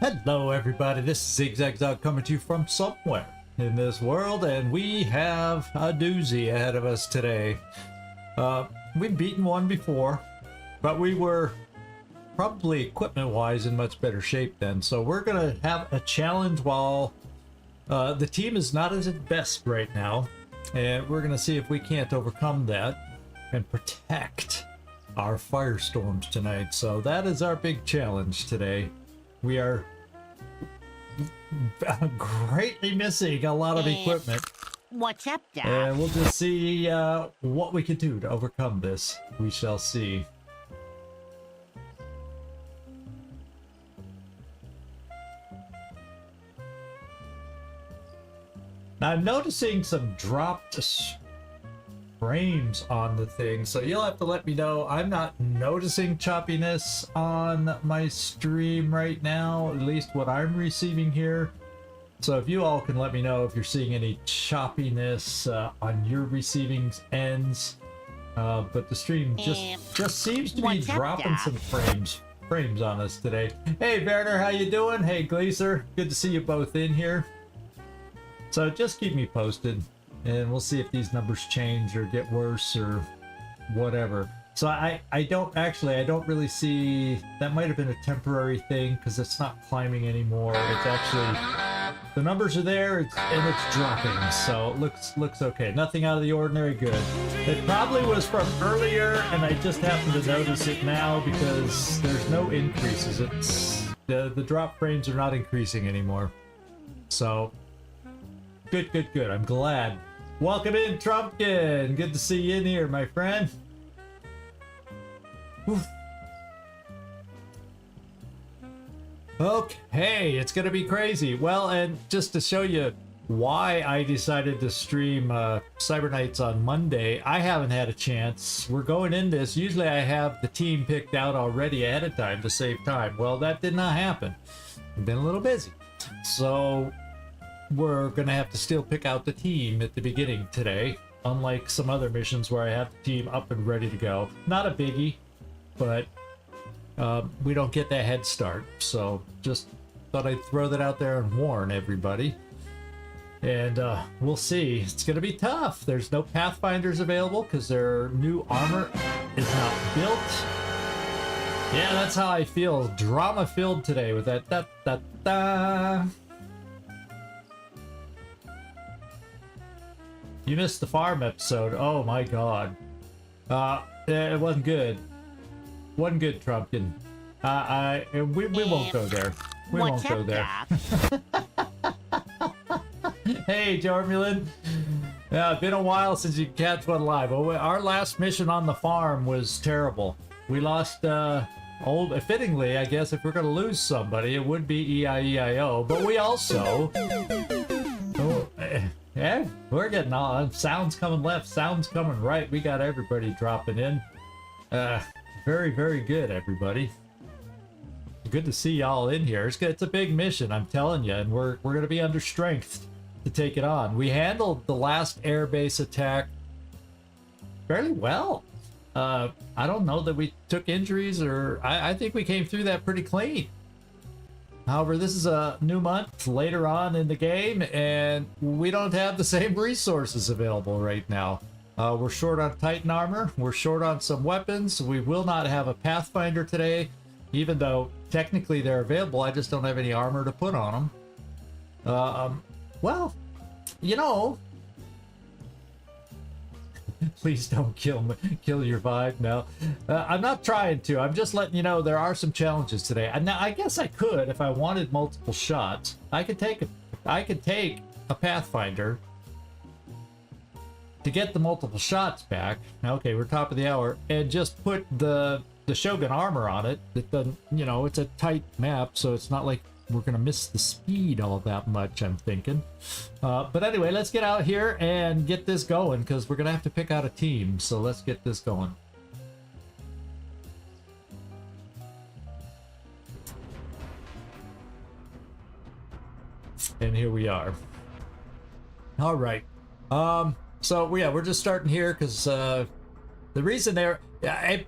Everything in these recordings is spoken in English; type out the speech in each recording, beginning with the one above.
Hello everybody, this is Zigzag coming to you from somewhere in this world, and we have a doozy ahead of us today. We've beaten one before, but we were probably equipment-wise in much better shape then, so we're gonna have a challenge while the team is not at its best right now, and we're gonna see if we can't overcome that and protect our Firestorms tonight. So that is our big challenge today. We are greatly missing a lot of equipment. What's up, Doc? And we'll just see what we can do to overcome this. We shall see. Now, I'm noticing some dropped frames on the thing, so you'll have to let me know. I'm not noticing choppiness on my stream right now, at least what I'm receiving here. So if you all can let me know if you're seeing any choppiness on your receiving ends, but the stream just seems to be dropping some frames on us today. Hey Werner, how you doing? Hey Gleaser, good to see you both in here. So just keep me posted, and we'll see if these numbers change or get worse or whatever. So I don't really see, that might have been a temporary thing because it's not climbing anymore. It's actually, the numbers are there and it's dropping, so it looks okay. Nothing out of the ordinary, good. It probably was from earlier and I just happened to notice it now because there's no increases. It's the drop frames are not increasing anymore. So good. I'm glad. Welcome in, Trumpkin. Good to see you in here, my friend. Oof. Okay, it's gonna be crazy. Well, and just to show you why I decided to stream Cyber Nights on Monday, I haven't had a chance. We're going in this. Usually I have the team picked out already ahead of time to save time. Well, that did not happen. I've been a little busy. So we're gonna have to still pick out the team at the beginning today, unlike some other missions where I have the team up and ready to go. Not a biggie, but we don't get that head start, so just thought I'd throw that out there and warn everybody. And we'll see. It's gonna be tough. There's no Pathfinders available because their new armor is not built. Yeah, that's how I feel. Drama filled today with that da. You missed the farm episode. Oh my god. It wasn't good. Wasn't good, Trumpkin. We won't go there. We won't go there. Hey, Jormulin. Yeah, been a while since you catch one live. Well, our last mission on the farm was terrible. We lost, fittingly, I guess, if we're gonna lose somebody, it would be EIEIO, but we also... Yeah, we're getting on. Sounds coming left, sounds coming right. We got everybody dropping in. Very good, everybody. Good to see y'all in here. It's a big mission, I'm telling you, and we're gonna be under strength to take it on. We handled the last airbase attack fairly well. I don't know that we took injuries, or I think we came through that pretty clean. However, this is a new month later on in the game, and we don't have the same resources available right now. We're short on Titan armor, we're short on some weapons, we will not have a Pathfinder today, even though technically they're available, I just don't have any armor to put on them. Well, you know... Please don't kill your vibe. No, I'm not trying to. I'm just letting you know there are some challenges today. And now I guess I could, if I wanted multiple shots, I could take a Pathfinder to get the multiple shots back. Okay, we're top of the hour, and just put the Shogun armor on it. It doesn't, you know, it's a tight map, so it's not like we're gonna miss the speed all that much, I'm thinking. But anyway, let's get out here and get this going, because we're gonna have to pick out a team, so let's get this going. And here we are. All right. So yeah, we're just starting here because the reason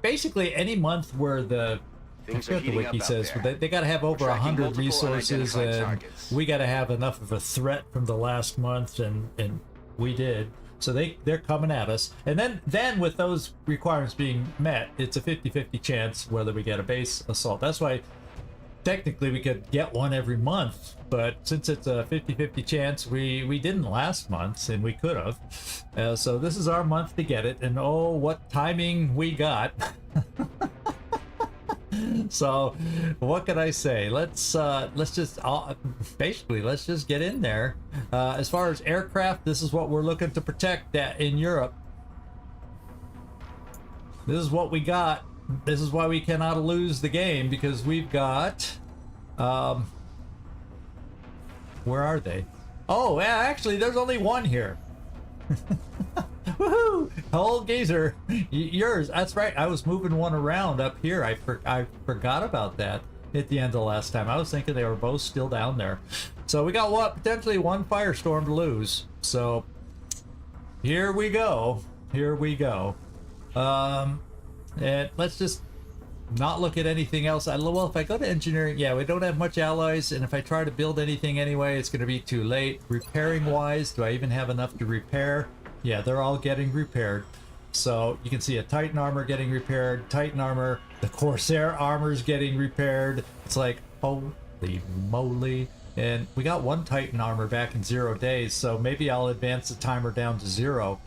basically any month where the Things I are forget the heating up wiki out says, there. but they got to have over Tracking 100 multiple resources, unidentified and targets. we got to have enough of a threat from the last month, and we did. So they're coming at us, and then with those requirements being met, it's a 50-50 chance whether we get a base assault. That's why technically we could get one every month, but since it's a 50-50 chance, we didn't last month, and we could have. So this is our month to get it, and oh, what timing we got. So what can I say? Let's just basically let's just get in there. As far as aircraft, this is what we're looking to protect in Europe. This is what we got. This is why we cannot lose the game, because we've got where are they? Oh yeah, actually there's only one here. Woohoo! Whole gazer, yours. That's right. I was moving one around up here. I forgot about that at the end of last time. I was thinking they were both still down there. So we got potentially one Firestorm to lose. So here we go. Here we go. And let's just not look at anything else. Well, if I go to engineering, yeah, we don't have much alloys, and if I try to build anything anyway, it's going to be too late. Repairing wise, do I even have enough to repair? Yeah, they're all getting repaired. So you can see a Titan armor getting repaired, Titan armor, the Corsair armor is getting repaired. It's like, holy moly. And we got one Titan armor back in 0 days, so maybe I'll advance the timer down to 0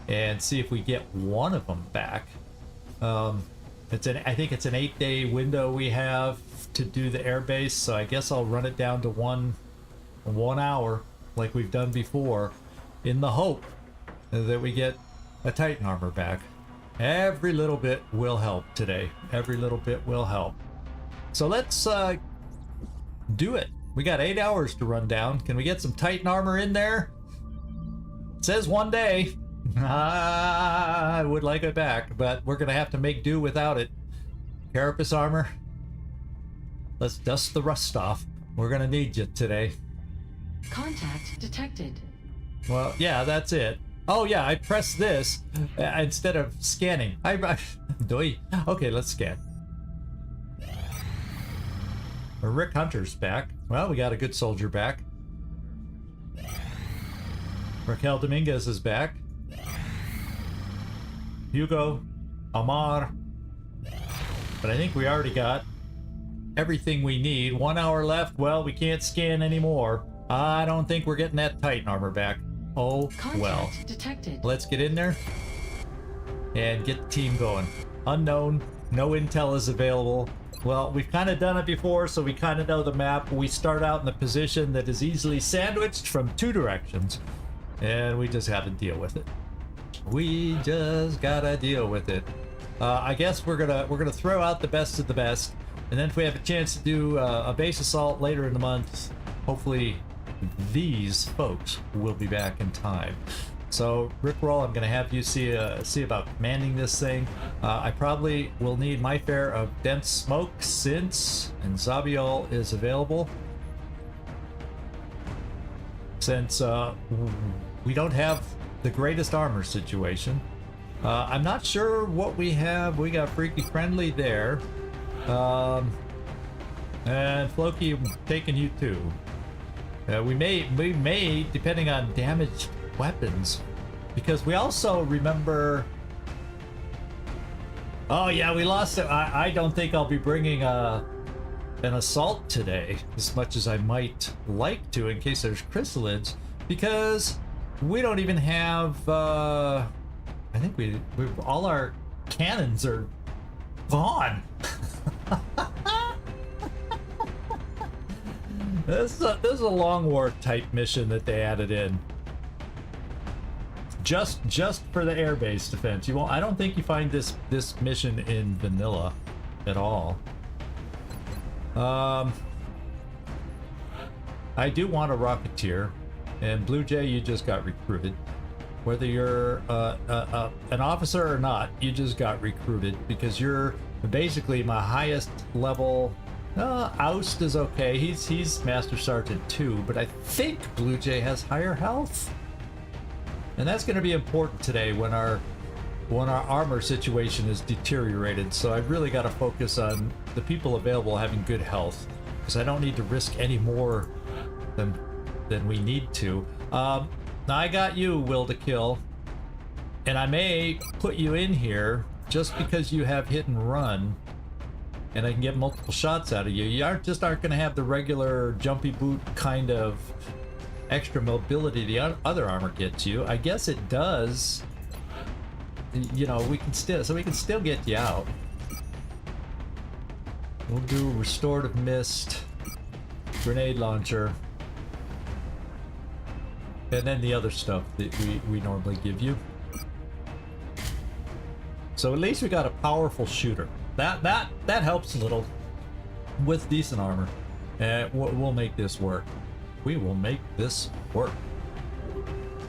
and see if we get one of them back. I think it's an 8-day window we have to do the airbase, so I guess I'll run it down to one hour like we've done before, in the hope that we get a Titan armor back. Every little bit will help today. Every little bit will help. So let's do it. We got 8 hours to run down. Can we get some Titan armor in there? It says 1 day. I would like it back, but we're gonna have to make do without it. Carapace armor. Let's dust the rust off. We're gonna need you today. Contact detected. Well, yeah, that's it. Oh yeah, I pressed this instead of scanning. Okay, let's scan. Rick Hunter's back. Well, we got a good soldier back. Raquel Dominguez is back. Hugo, Amar. But I think we already got everything we need. 1 hour left. Well, we can't scan anymore. I don't think we're getting that Titan armor back. Oh, well. Contact detected. Let's get in there and get the team going. Unknown. No intel is available. Well, we've kind of done it before, so we kind of know the map. We start out in a position that is easily sandwiched from 2 directions, and we just have to deal with it. We just gotta deal with it. I guess we're gonna throw out the best of the best, and then if we have a chance to do a base assault later in the month, hopefully these folks will be back in time. So Rickroll, I'm gonna have you see about commanding this thing. I probably will need my fair of dense smoke since Zabiol is available. Since we don't have the greatest armor situation. I'm not sure what we have. We got Freaky Friendly there. And Floki, I'm taking you too. We may, depending on damaged weapons, because we also remember. Oh yeah, we lost it. I don't think I'll be bringing an assault today, as much as I might like to, in case there's chrysalids, because we don't even have. I think we all our cannons are gone. This is a long war type mission that they added in. Just for the airbase defense. You won't. I don't think you find this mission in vanilla at all. I do want a Rocketeer, and Blue Jay, you just got recruited. Whether you're an officer or not, you just got recruited because you're basically my highest level. Oust is okay. He's Master Sergeant 2, but I think Blue Jay has higher health. And that's going to be important today when our when our armor situation is deteriorated. So I've really got to focus on the people available having good health, because I don't need to risk any more than we need to. Now I got you, Will to Kill, and I may put you in here just because you have hit and run, and I can get multiple shots out of you. You aren't going to have the regular jumpy boot kind of extra mobility the other armor gets you. I guess it does. You know, we can still get you out. We'll do restorative mist, grenade launcher, and then the other stuff that we normally give you. So at least we got a powerful shooter. That helps a little with decent armor. We'll make this work. We will make this work.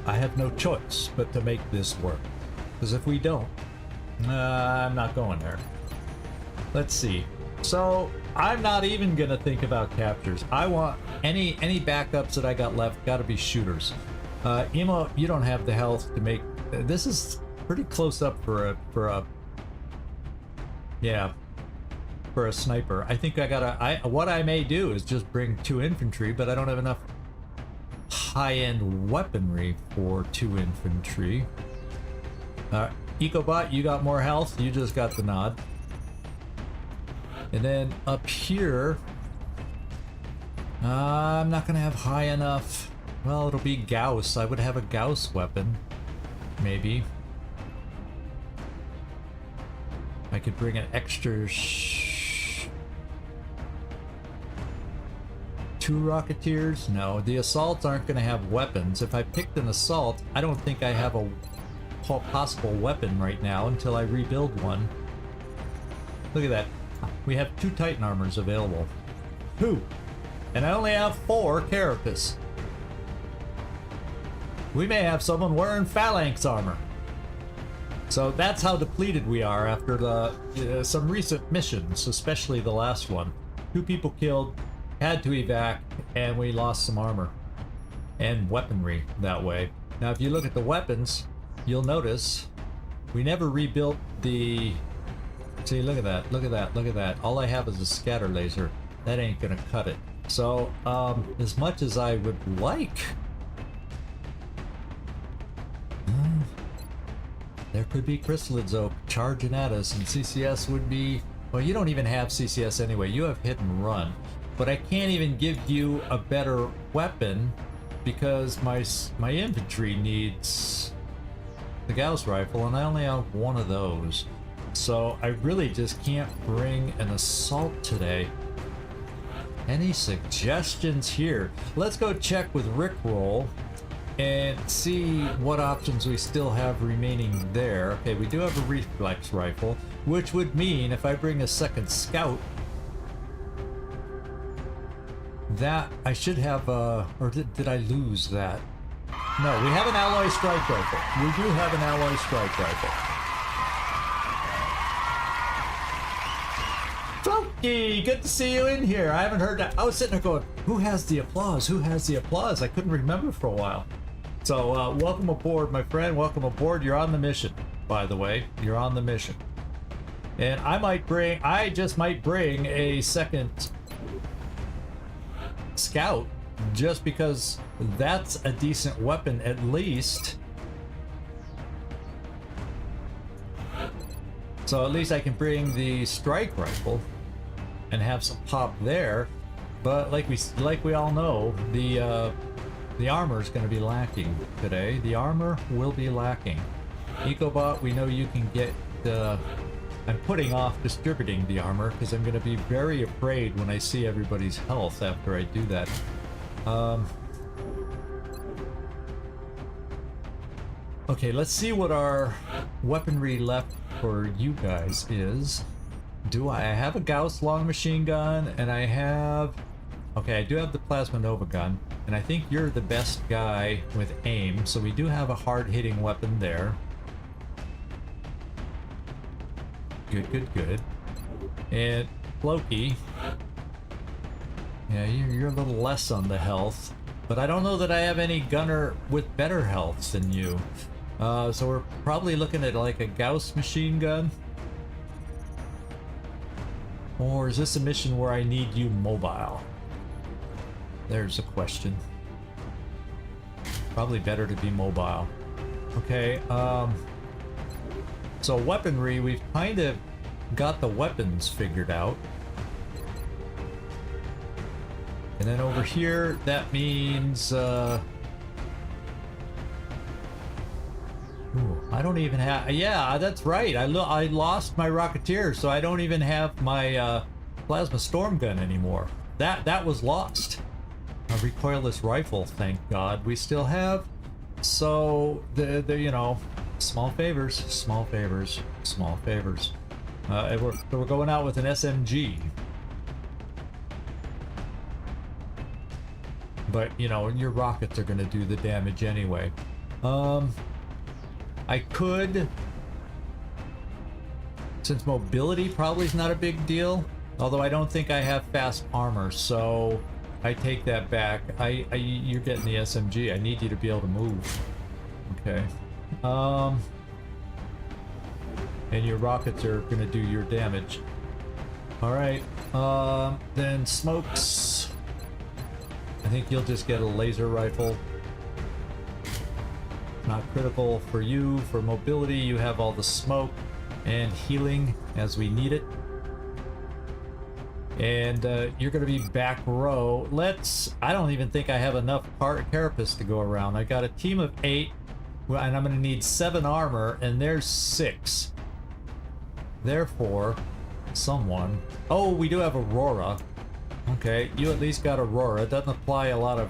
I have no choice but to make this work. Because if we don't, I'm not going there. Let's see. So I'm not even gonna think about captures. I want any backups that I got left. Got to be shooters. Emo, you don't have the health to make. This is pretty close up for a sniper. I think what I may do is just bring 2 infantry, but I don't have enough high-end weaponry for 2 infantry. EcoBot, you got more health. You just got the nod. And then up here, I'm not gonna have high enough. Well, it'll be Gauss. I would have a Gauss weapon, maybe. I could bring an extra 2 Rocketeers. No, the assaults aren't going to have weapons. If I picked an assault, I don't think I have a possible weapon right now until I rebuild one. Look at that. We have 2 Titan armors available. 2! And I only have 4 Carapace. We may have someone wearing Phalanx armor. So that's how depleted we are after the some recent missions, especially the last one. 2 people killed, had to evac, and we lost some armor and weaponry that way. Now if you look at the weapons, you'll notice we never rebuilt the... See, look at that, look at that, look at that. All I have is a scatter laser. That ain't gonna cut it. So, as much as I would like... there could be Chrysalids Oak charging at us, and CCS would be... Well, you don't even have CCS anyway. You have hit and run. But I can't even give you a better weapon because my infantry needs the Gauss rifle, and I only have 1 of those. So I really just can't bring an assault today. Any suggestions here? Let's go check with Rickroll and see what options we still have remaining there. Okay, we do have a reflex rifle, which would mean if I bring a second scout, that I should have or did I lose that? No, we have an alloy strike rifle. We do have an alloy strike rifle. Floki, good to see you in here. I haven't heard that. I was sitting there going, who has the applause? Who has the applause? I couldn't remember for a while. So welcome aboard, my friend. Welcome aboard. You're on the mission, by the way. You're on the mission. And I just might bring a second scout just because that's a decent weapon at least. So at least I can bring the strike rifle and have some pop there. But like we all know, the armor is going to be lacking today. The armor will be lacking. EcoBot, we know you can get... I'm putting off distributing the armor because I'm going to be very afraid when I see everybody's health after I do that. Okay, let's see what our weaponry left for you guys is. I have a Gauss long machine gun, and I have... Okay, I do have the Plasma Nova gun, and I think you're the best guy with aim, so we do have a hard-hitting weapon there. Good, good, good. And Floki, yeah, you're a little less on the health, but I don't know that I have any gunner with better health than you. So we're probably looking at like a Gauss machine gun. Or is this a mission where I need you mobile? There's a question. Probably better to be mobile. Okay, so weaponry, we've kind of got the weapons figured out. And then over here, that means, ooh, I don't even have, yeah, that's right. I lost my Rocketeer, so I don't even have my plasma storm gun anymore. That was lost. A recoilless rifle, thank God, we still have. So the you know, small favors, small favors, small favors. And we're going out with an SMG. But you know, your rockets are going to do the damage anyway. I could, since mobility probably is not a big deal, although I don't think I have fast armor, so I take that back. You're getting the SMG. I need you to be able to move. Okay. And your rockets are gonna do your damage. All right. Then smokes. I think you'll just get a laser rifle. Not critical for you. For mobility, you have all the smoke and healing as we need it. And you're going to be back row. I don't even think I have enough carapace to go around. I got a team of 8, and I'm going to need 7 armor, and there's 6. Therefore, someone... Oh, we do have Aurora. Okay, you at least got Aurora. It doesn't apply a lot of...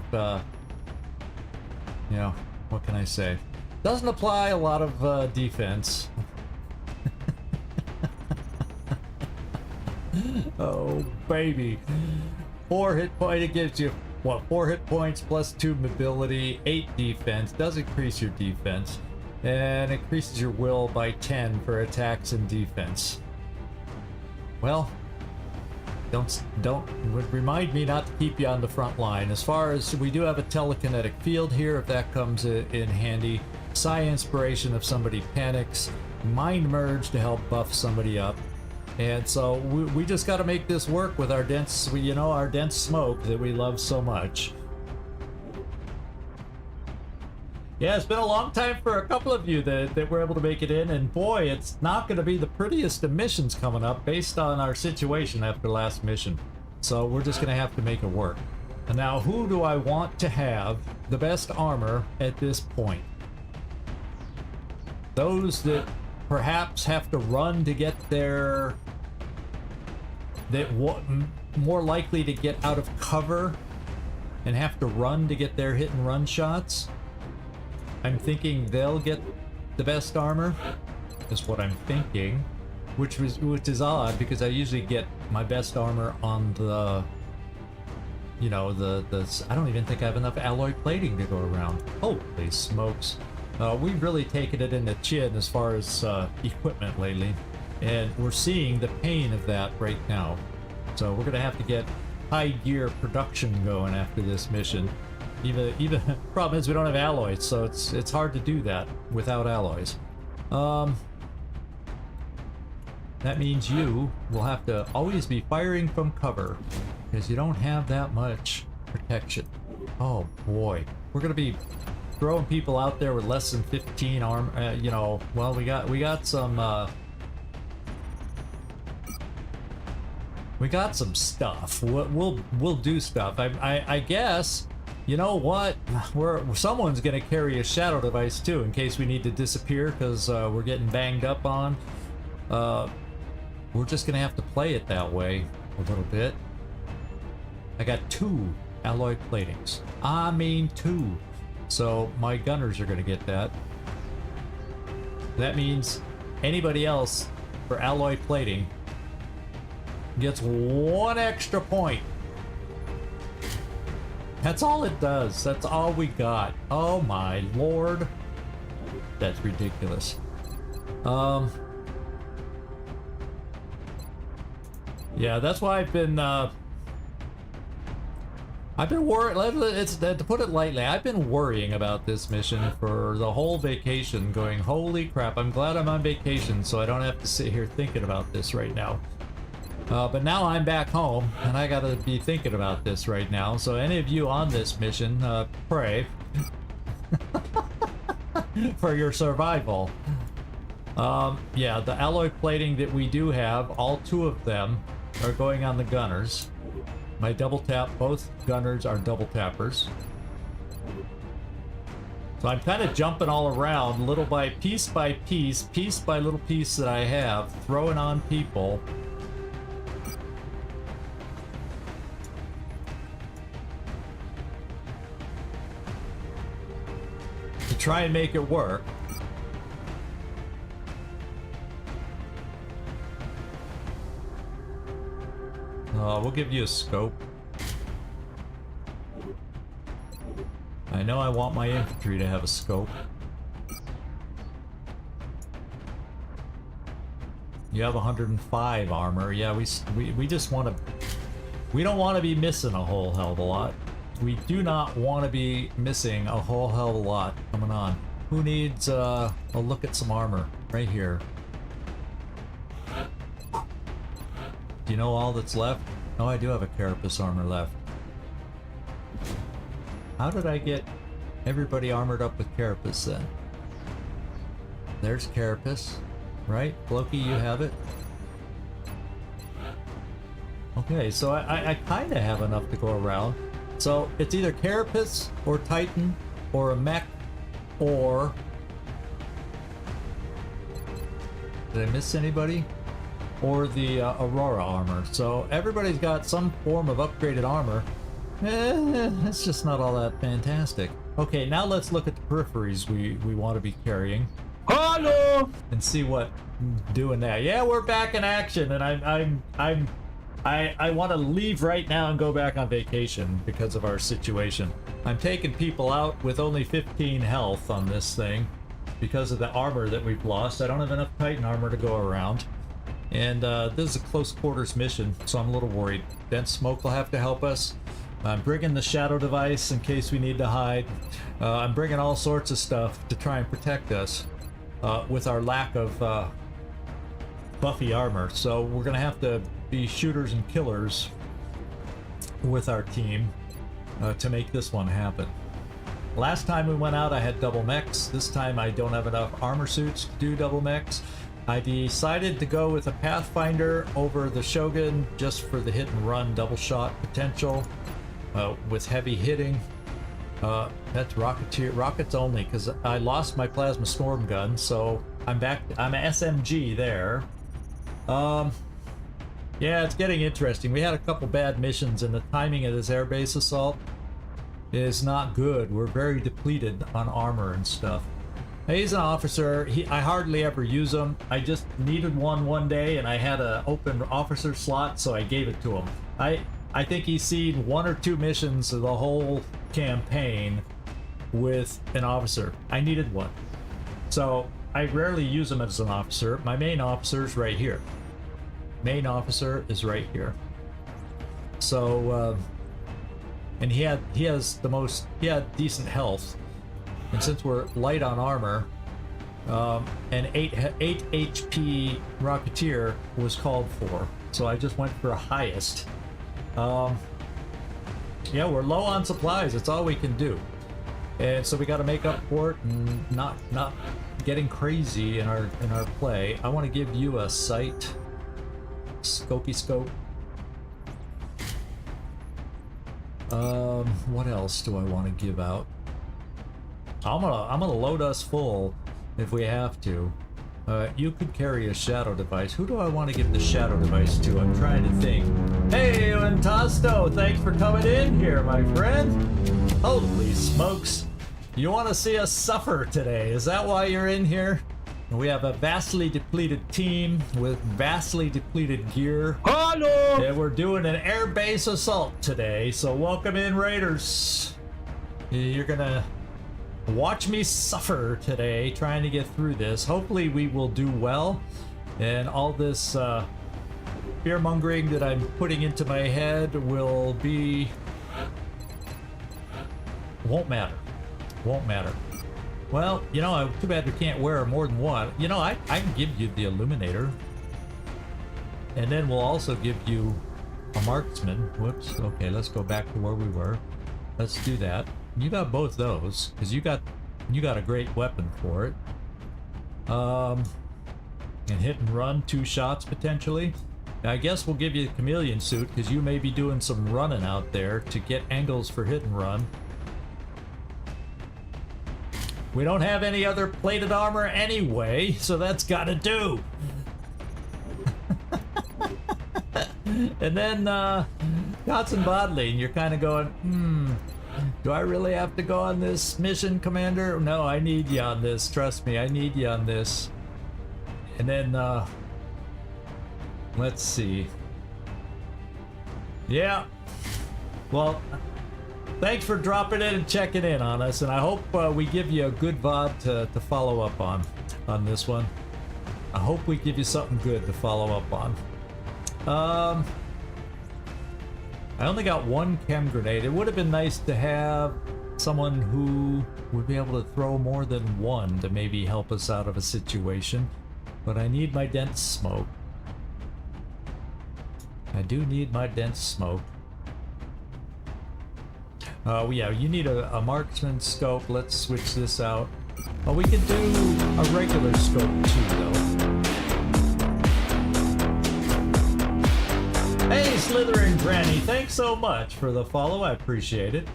you know, what can I say? Doesn't apply a lot of defense. Oh, baby. 4 hit point, it gives you, what, 4 hit points plus 2 mobility, 8 defense, does increase your defense, and increases your will by 10 for attacks and defense. Well, don't remind me not to keep you on the front line. As far as, we do have a telekinetic field here, if that comes in handy. Psi Inspiration if somebody panics. Mind Merge to help buff somebody up. And so we just got to make this work with our dense, you know, our dense smoke that we love so much. Yeah, it's been a long time for a couple of you that were able to make it in, and boy, it's not going to be the prettiest of missions coming up based on our situation after last mission. So we're just going to have to make it work. And now, who do I want to have the best armor at this point? Those that perhaps have to run to get their... more likely to get out of cover and have to run to get their hit and run shots. I'm thinking they'll get the best armor, is what I'm thinking, which is odd because I usually get my best armor on the, you know, the I don't even think I have enough alloy plating to go around. Holy smokes. We've really taken it in the chin as far as equipment lately, and we're seeing the pain of that right now. So we're gonna have to get high gear production going after this mission. Even problem is we don't have alloys, so it's hard to do that without alloys. That means you will have to always be firing from cover because you don't have that much protection. Oh boy, we're gonna be throwing people out there with less than 15 arm. You know, well, we got some stuff. We'll do stuff. I guess. You know what? Someone's gonna carry a shadow device too, in case we need to disappear because we're getting banged up on. We're just gonna have to play it that way a little bit. I got 2 alloy platings. I mean 2. So my gunners are gonna get that. That means anybody else for alloy plating gets 1 extra point. That's all it does. That's all we got. Oh my lord. That's ridiculous. Yeah, that's why I've been I've been worried. It's to put it lightly. I've been worrying about this mission for the whole vacation. Going, holy crap! I'm glad I'm on vacation, so I don't have to sit here thinking about this right now. But now I'm back home, and I gotta be thinking about this right now. So any of you on this mission, pray for your survival. Yeah, the alloy plating that we do have, all 2 of them are going on the gunners. My double tap, both gunners are double tappers. So I'm kind of jumping all around, little by piece, piece by little piece that I have, throwing on people. To try and make it work. We'll give you a scope. I know I want my infantry to have a scope. You have 105 armor. Yeah, we just want to... We don't want to be missing a whole hell of a lot. We do not want to be missing a whole hell of a lot coming on. Who needs a look at some armor? Right here. Do you know all that's left? Oh, I do have a carapace armor left. How did I get everybody armored up with carapace then? There's carapace, right? Loki, you have it? Okay, so I kind of have enough to go around. So it's either carapace or Titan or a mech or... Did I miss anybody? Or the Aurora armor. So everybody's got some form of upgraded armor. It's just not all that fantastic. Okay, now let's look at the peripheries we want to be carrying. Hello! And see what doing that. Yeah, we're back in action, and I want to leave right now and go back on vacation because of our situation. I'm taking people out with only 15 health on this thing because of the armor that we've lost. I don't have enough Titan armor to go around. And this is a close quarters mission, so I'm a little worried. Dense Smoke will have to help us. I'm bringing the shadow device in case we need to hide. I'm bringing all sorts of stuff to try and protect us with our lack of buffy armor. So we're going to have to be shooters and killers with our team to make this one happen. Last time we went out, I had double mechs. This time I don't have enough armor suits to do double mechs. I decided to go with a Pathfinder over the Shogun just for the hit and run double shot potential with heavy hitting. That's rockets only because I lost my plasma storm gun, so I'm back. I'm an SMG there. Yeah, it's getting interesting. We had a couple bad missions, and the timing of this airbase assault is not good. We're very depleted on armor and stuff. He's an officer. I hardly ever use him. I just needed one day, and I had an open officer slot, so I gave it to him. I think he's seen 1 or 2 missions of the whole campaign with an officer. I needed one. So I rarely use him as an officer. My main officer's right here. Main officer is right here. So, and he had decent health. And since we're light on armor, an 8 HP Rocketeer was called for, so I just went for a highest. Yeah, we're low on supplies. It's all we can do, and so we got to make up for it and not getting crazy in our play. I want to give you a sight, scopey scope. What else do I want to give out? I'm gonna load us full if we have to. You could carry a shadow device. Who do I want to give the shadow device to? I'm trying to think. Hey, Antasto, thanks for coming in here, my friend. Holy smokes. You want to see us suffer today? Is that why you're in here? We have a vastly depleted team with vastly depleted gear. Hello! And we're doing an air base assault today, so welcome in, Raiders. You're gonna watch me suffer today trying to get through this. Hopefully we will do well, and all this fear-mongering that I'm putting into my head will be Won't matter. Won't matter. Well, you know, too bad we can't wear more than one. You know, I can give you the Illuminator. And then we'll also give you a Marksman. Whoops. Okay, let's go back to where we were. Let's do that. You got both those, because you got a great weapon for it. And hit and run, 2 shots potentially. Now, I guess we'll give you the chameleon suit, because you may be doing some running out there to get angles for hit and run. We don't have any other plated armor anyway, so that's gotta do. And then Gots and Bodley, and you're kind of going, do I really have to go on this mission, Commander? No, I need you on this. Trust me, I need you on this. And then, let's see. Yeah. Well, thanks for dropping in and checking in on us, and I hope we give you a good VOD to follow up on this one. I hope we give you something good to follow up on. I only got 1 chem grenade. It would have been nice to have someone who would be able to throw more than 1 to maybe help us out of a situation. But I need my dense smoke. I do need my dense smoke. Yeah, you need a marksman scope. Let's switch this out. Oh, we can do a regular scope too, though. Hey, Slithering Granny, thanks so much for the follow. I appreciate it.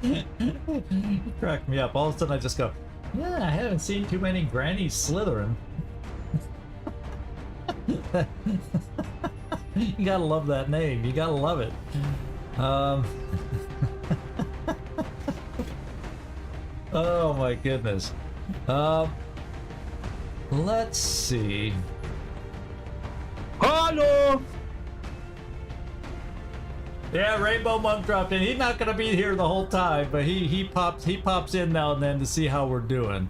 You crack me up. All of a sudden I just go, yeah, I haven't seen too many grannies slithering. You gotta love that name. You gotta love it. Oh my goodness. Let's see. Hello! Yeah, Rainbow Monk dropped in. He's not gonna be here the whole time, but he pops in now and then to see how we're doing.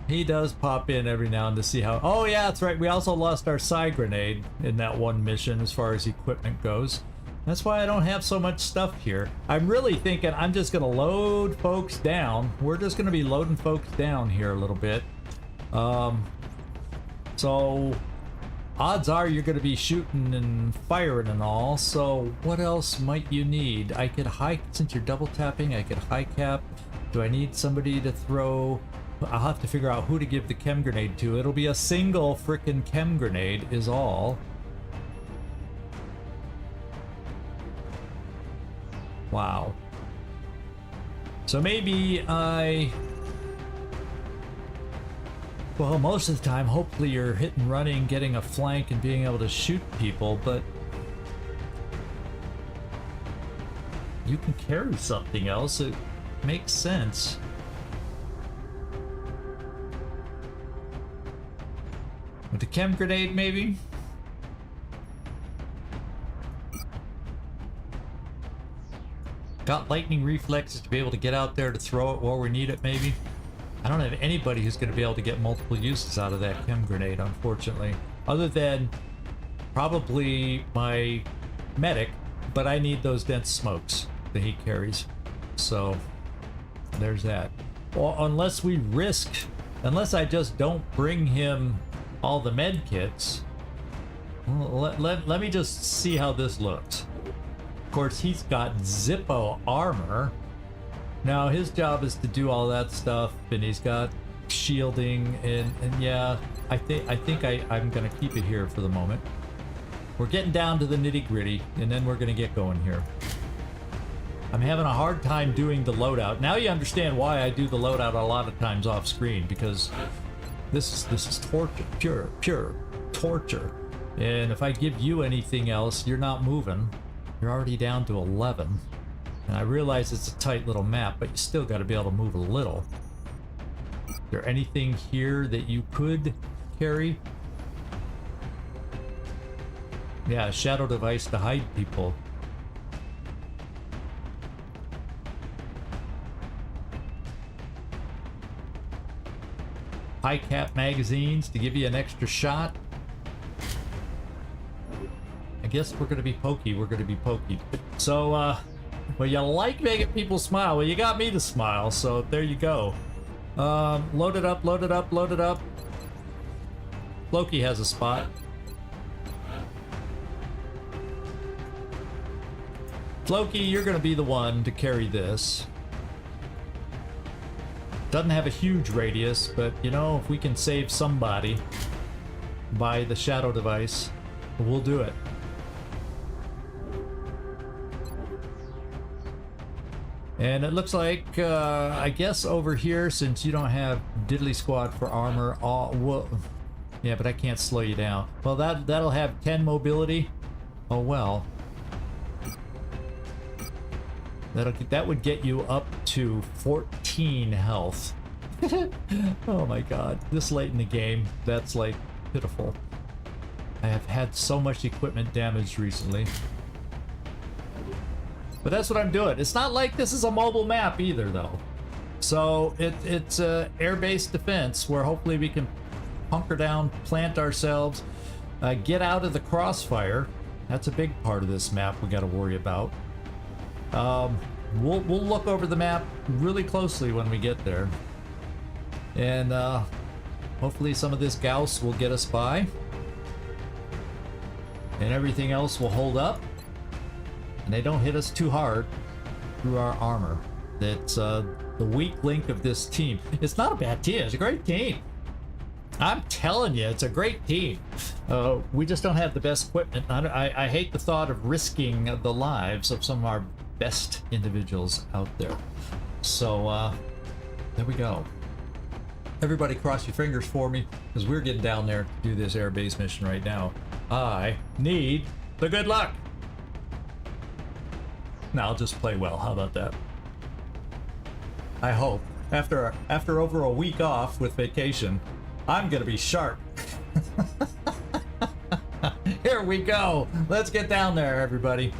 He does pop in every now and then to see how. Oh yeah, that's right. We also lost our psi grenade in that one mission as far as equipment goes. That's why I don't have so much stuff here. I'm really thinking I'm just gonna load folks down. We're just gonna be loading folks down here a little bit. So odds are you're going to be shooting and firing and all, so what else might you need? I could high, since you're double tapping, I could high cap. Do I need somebody to throw? I'll have to figure out who to give the chem grenade to. It'll be a single frickin' chem grenade is all. Wow. So maybe well, most of the time, hopefully you're hit and running, getting a flank and being able to shoot people, but you can carry something else. It makes sense. With a chem grenade, maybe? Got lightning reflexes to be able to get out there to throw it where we need it, maybe? I don't have anybody who's going to be able to get multiple uses out of that chem grenade, unfortunately. Other than probably my medic, but I need those dense smokes that he carries. So, there's that. Well, unless we risk, unless I just don't bring him all the med kits, well, let me just see how this looks. Of course, he's got Zippo armor. Now his job is to do all that stuff, and he's got shielding, and yeah, I think I'm gonna keep it here for the moment. We're getting down to the nitty-gritty, and then we're gonna get going here. I'm having a hard time doing the loadout. Now you understand why I do the loadout a lot of times off screen, because this is torture, pure torture. And if I give you anything else, you're not moving. You're already down to 11. And I realize it's a tight little map, but you still got to be able to move a little. Is there anything here that you could carry? Yeah, a shadow device to hide people. High cap magazines to give you an extra shot. guess we're gonna be pokey. We're gonna be pokey. So, well, you like making people smile. Well, you got me to smile, so there you go. Load it up, load it up, load it up. Loki has a spot. Loki, you're gonna be the one to carry this. Doesn't have a huge radius, but you know, if we can save somebody by the shadow device, we'll do it. And it looks like, I guess over here, since you don't have diddly squad for armor, well, yeah, but I can't slow you down. Well, that'll have 10 mobility. Oh well. That would get you up to 14 health. Oh my god, this late in the game, that's like pitiful. I have had so much equipment damage recently. But that's what I'm doing. It's not like this is a mobile map either, though. So it's air-based defense where hopefully we can hunker down, plant ourselves, get out of the crossfire. That's a big part of this map we got to worry about. We'll look over the map really closely when we get there, and hopefully some of this Gauss will get us by, and everything else will hold up. And they don't hit us too hard through our armor. That's the weak link of this team. It's not a bad team. It's a great team. I'm telling you, it's a great team. We just don't have the best equipment. I hate the thought of risking the lives of some of our best individuals out there. So there we go. Everybody cross your fingers for me, because we're getting down there to do this air-based mission right now. I need the good luck. Now I'll just play well. How about that? I hope. After over a week off with vacation, I'm gonna be sharp. Here we go. Let's get down there, everybody.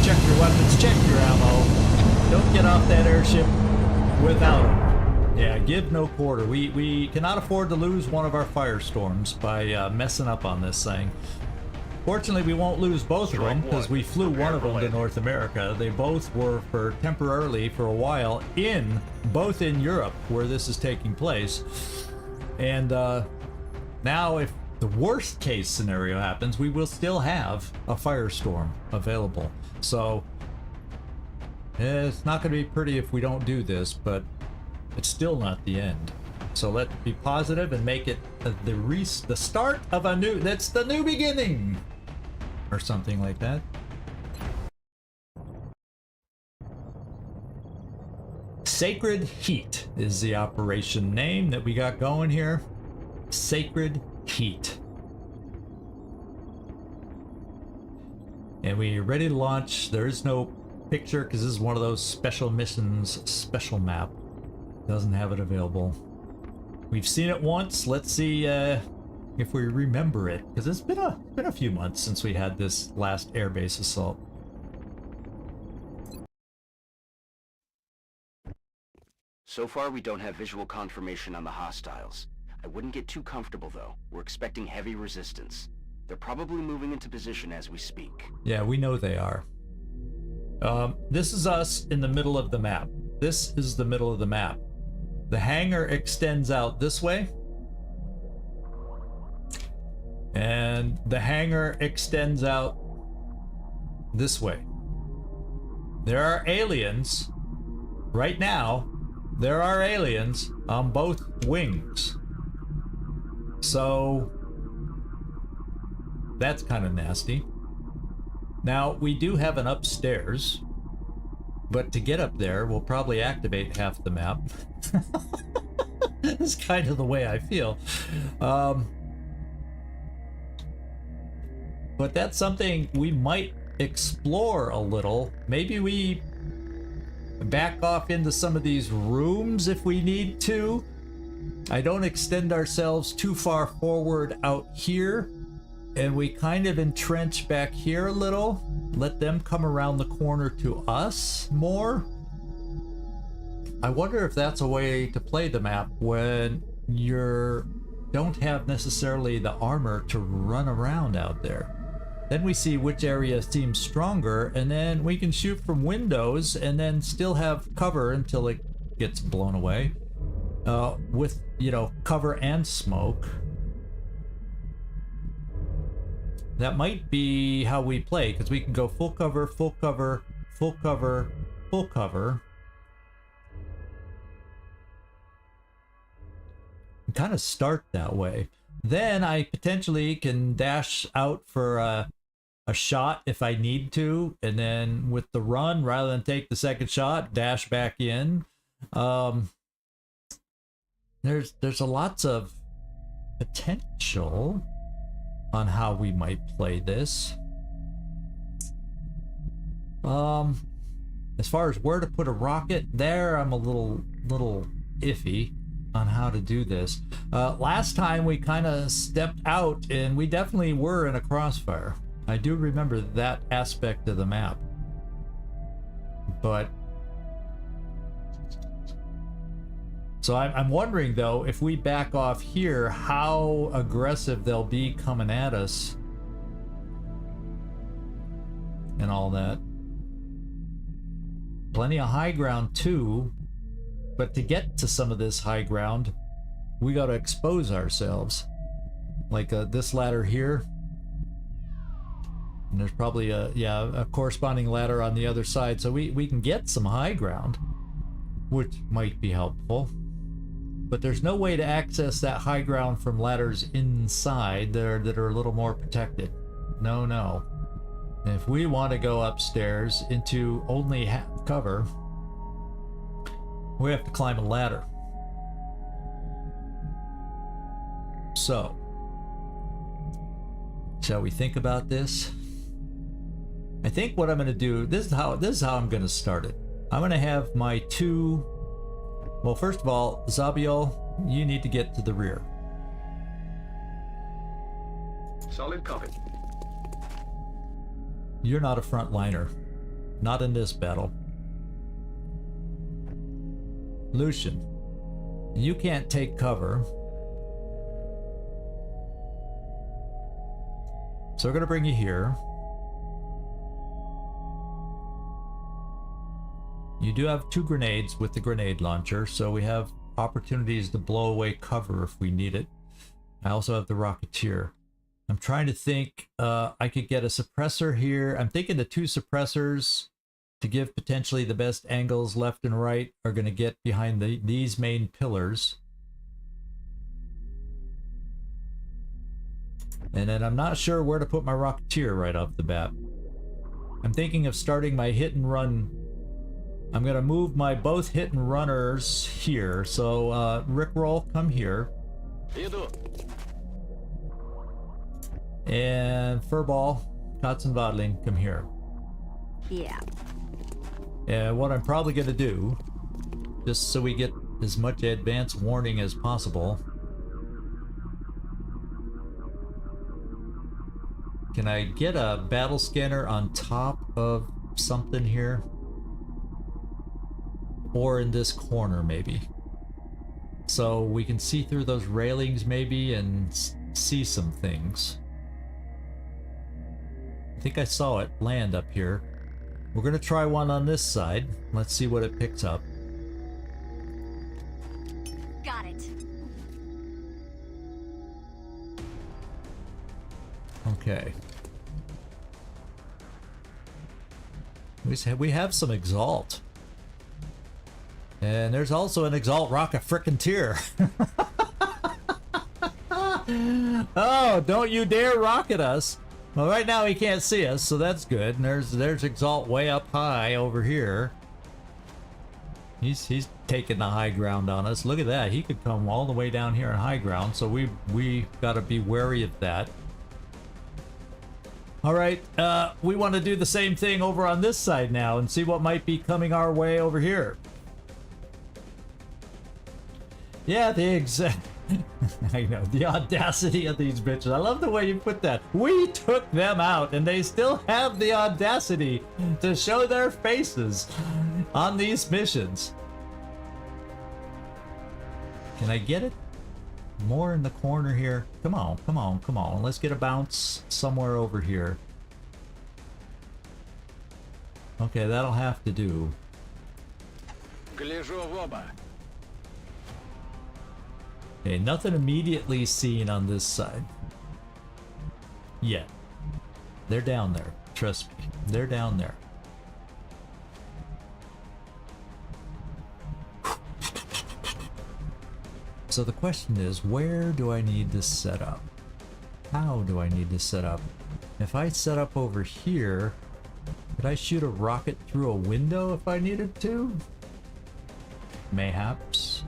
Check your weapons, check your ammo. Don't get off that airship without them. Yeah, give no quarter. We cannot afford to lose one of our Firestorms by messing up on this thing. Fortunately, we won't lose both of them because we flew one of them to North America. They both were temporarily for a while both in Europe where this is taking place. And now if the worst case scenario happens, we will still have a Firestorm available. So it's not going to be pretty if we don't do this, but it's still not the end. So let's be positive and make it the start of a new, that's the new beginning, or something like that. Sacred Heat is the operation name that we got going here. Sacred Heat. And we're ready to launch. There is no picture because this is one of those special missions, special map. Doesn't have it available. We've seen it once. Let's see if we remember it, because it's been a few months since we had this last airbase assault. So far, we don't have visual confirmation on the hostiles. I wouldn't get too comfortable, though. We're expecting heavy resistance. They're probably moving into position as we speak. Yeah, we know they are. This is us in the middle of the map. This is the middle of the map. The hangar extends out this way. And the hangar extends out this way. There are aliens. Right now, there are aliens on both wings. So that's kind of nasty. Now, we do have an upstairs, but to get up there, we'll probably activate half the map. That's kind of the way I feel. But that's something we might explore a little. Maybe we back off into some of these rooms if we need to. I don't extend ourselves too far forward out here, and we kind of entrench back here a little. Let them come around the corner to us more. I wonder if that's a way to play the map when you don't have necessarily the armor to run around out there. Then we see which area seems stronger, and then we can shoot from windows and then still have cover until it gets blown away. With, you know, cover and smoke. That might be how we play, because we can go full cover, full cover, full cover, full cover. And kind of start that way. Then I potentially can dash out for a shot if I need to, and then with the run, rather than take the second shot, dash back in. There's a lots of potential on how we might play this. As far as where to put a rocket, there I'm a little iffy on how to do this. Last time we kind of stepped out and we definitely were in a crossfire. I do remember that aspect of the map. But so I'm wondering though, if we back off here, how aggressive they'll be coming at us and all that. Plenty of high ground too, but to get to some of this high ground, we got to expose ourselves. Like this ladder here. And there's probably a corresponding ladder on the other side, so we can get some high ground, which might be helpful. But there's no way to access that high ground from ladders inside there that are a little more protected. No. And if we want to go upstairs into only half cover, we have to climb a ladder. So, shall we think about this? I think what I'm going to do, this is how I'm going to start it. I'm going to have my two. Well, first of all, Zabiel, you need to get to the rear. Solid copy. You're not a frontliner. Not in this battle. Lucian, you can't take cover. So we're going to bring you here. You do have 2 grenades with the grenade launcher, so we have opportunities to blow away cover if we need it. I also have the Rocketeer. I'm trying to think, I could get a suppressor here. I'm thinking the 2 suppressors to give potentially the best angles left and right are going to get behind these main pillars. And then I'm not sure where to put my Rocketeer right off the bat. I'm thinking of starting my hit and run. I'm going to move my both hit and runners here. So Rickroll, come here. And Furball, Katzenwadling, come here. Yeah. And what I'm probably going to do, just so we get as much advance warning as possible, can I get a battle scanner on top of something here? Or in this corner, maybe. So we can see through those railings, maybe, and see some things. I think I saw it land up here. We're going to try one on this side. Let's see what it picks up. Got it. Okay. We have some Exalt. And there's also an Exalt Rocket frickin' tier. Oh, don't you dare rocket us. Well, right now he can't see us, so that's good. And there's Exalt way up high over here. He's taking the high ground on us. Look at that. He could come all the way down here on high ground, so we got to be wary of that. All right, we want to do the same thing over on this side now and see what might be coming our way over here. Yeah, the exact... I know, the audacity of these bitches. I love the way you put that. We took them out, and they still have the audacity to show their faces on these missions. Can I get it more in the corner here? Come on, come on, come on. Let's get a bounce somewhere over here. Okay, that'll have to do. Гляжу в оба. Okay, nothing immediately seen on this side. Yet. They're down there. Trust me. They're down there. So the question is, where do I need to set up? How do I need to set up? If I set up over here, could I shoot a rocket through a window if I needed to? Mayhaps.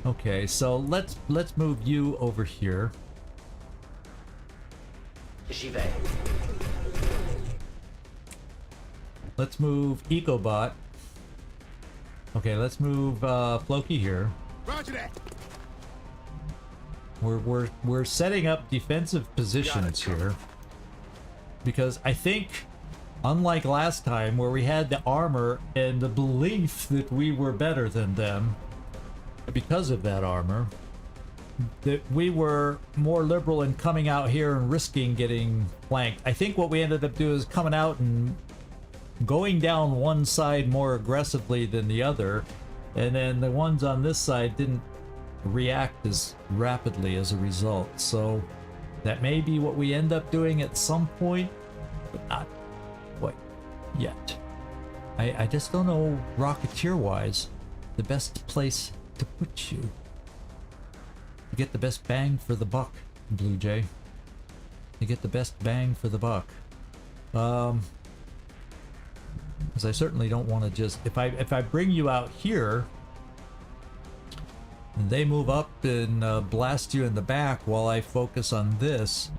Okay, so let's move you over here. J'y vais. Let's move EcoBot. Okay, let's move Floki here. Roger that. We're setting up defensive positions here because I think, unlike last time where we had the armor and the belief that we were better than them because of that armor, that we were more liberal in coming out here and risking getting flanked. I think what we ended up doing is coming out and going down one side more aggressively than the other, and then the ones on this side didn't react as rapidly as a result. So that may be what we end up doing at some point, but not quite yet. I just don't know, Rocketeer wise, the best place to put you to get the best bang for the buck, Blue Jay. To get the best bang for the buck. Because I certainly don't want to just, if I bring you out here and they move up and blast you in the back while I focus on this,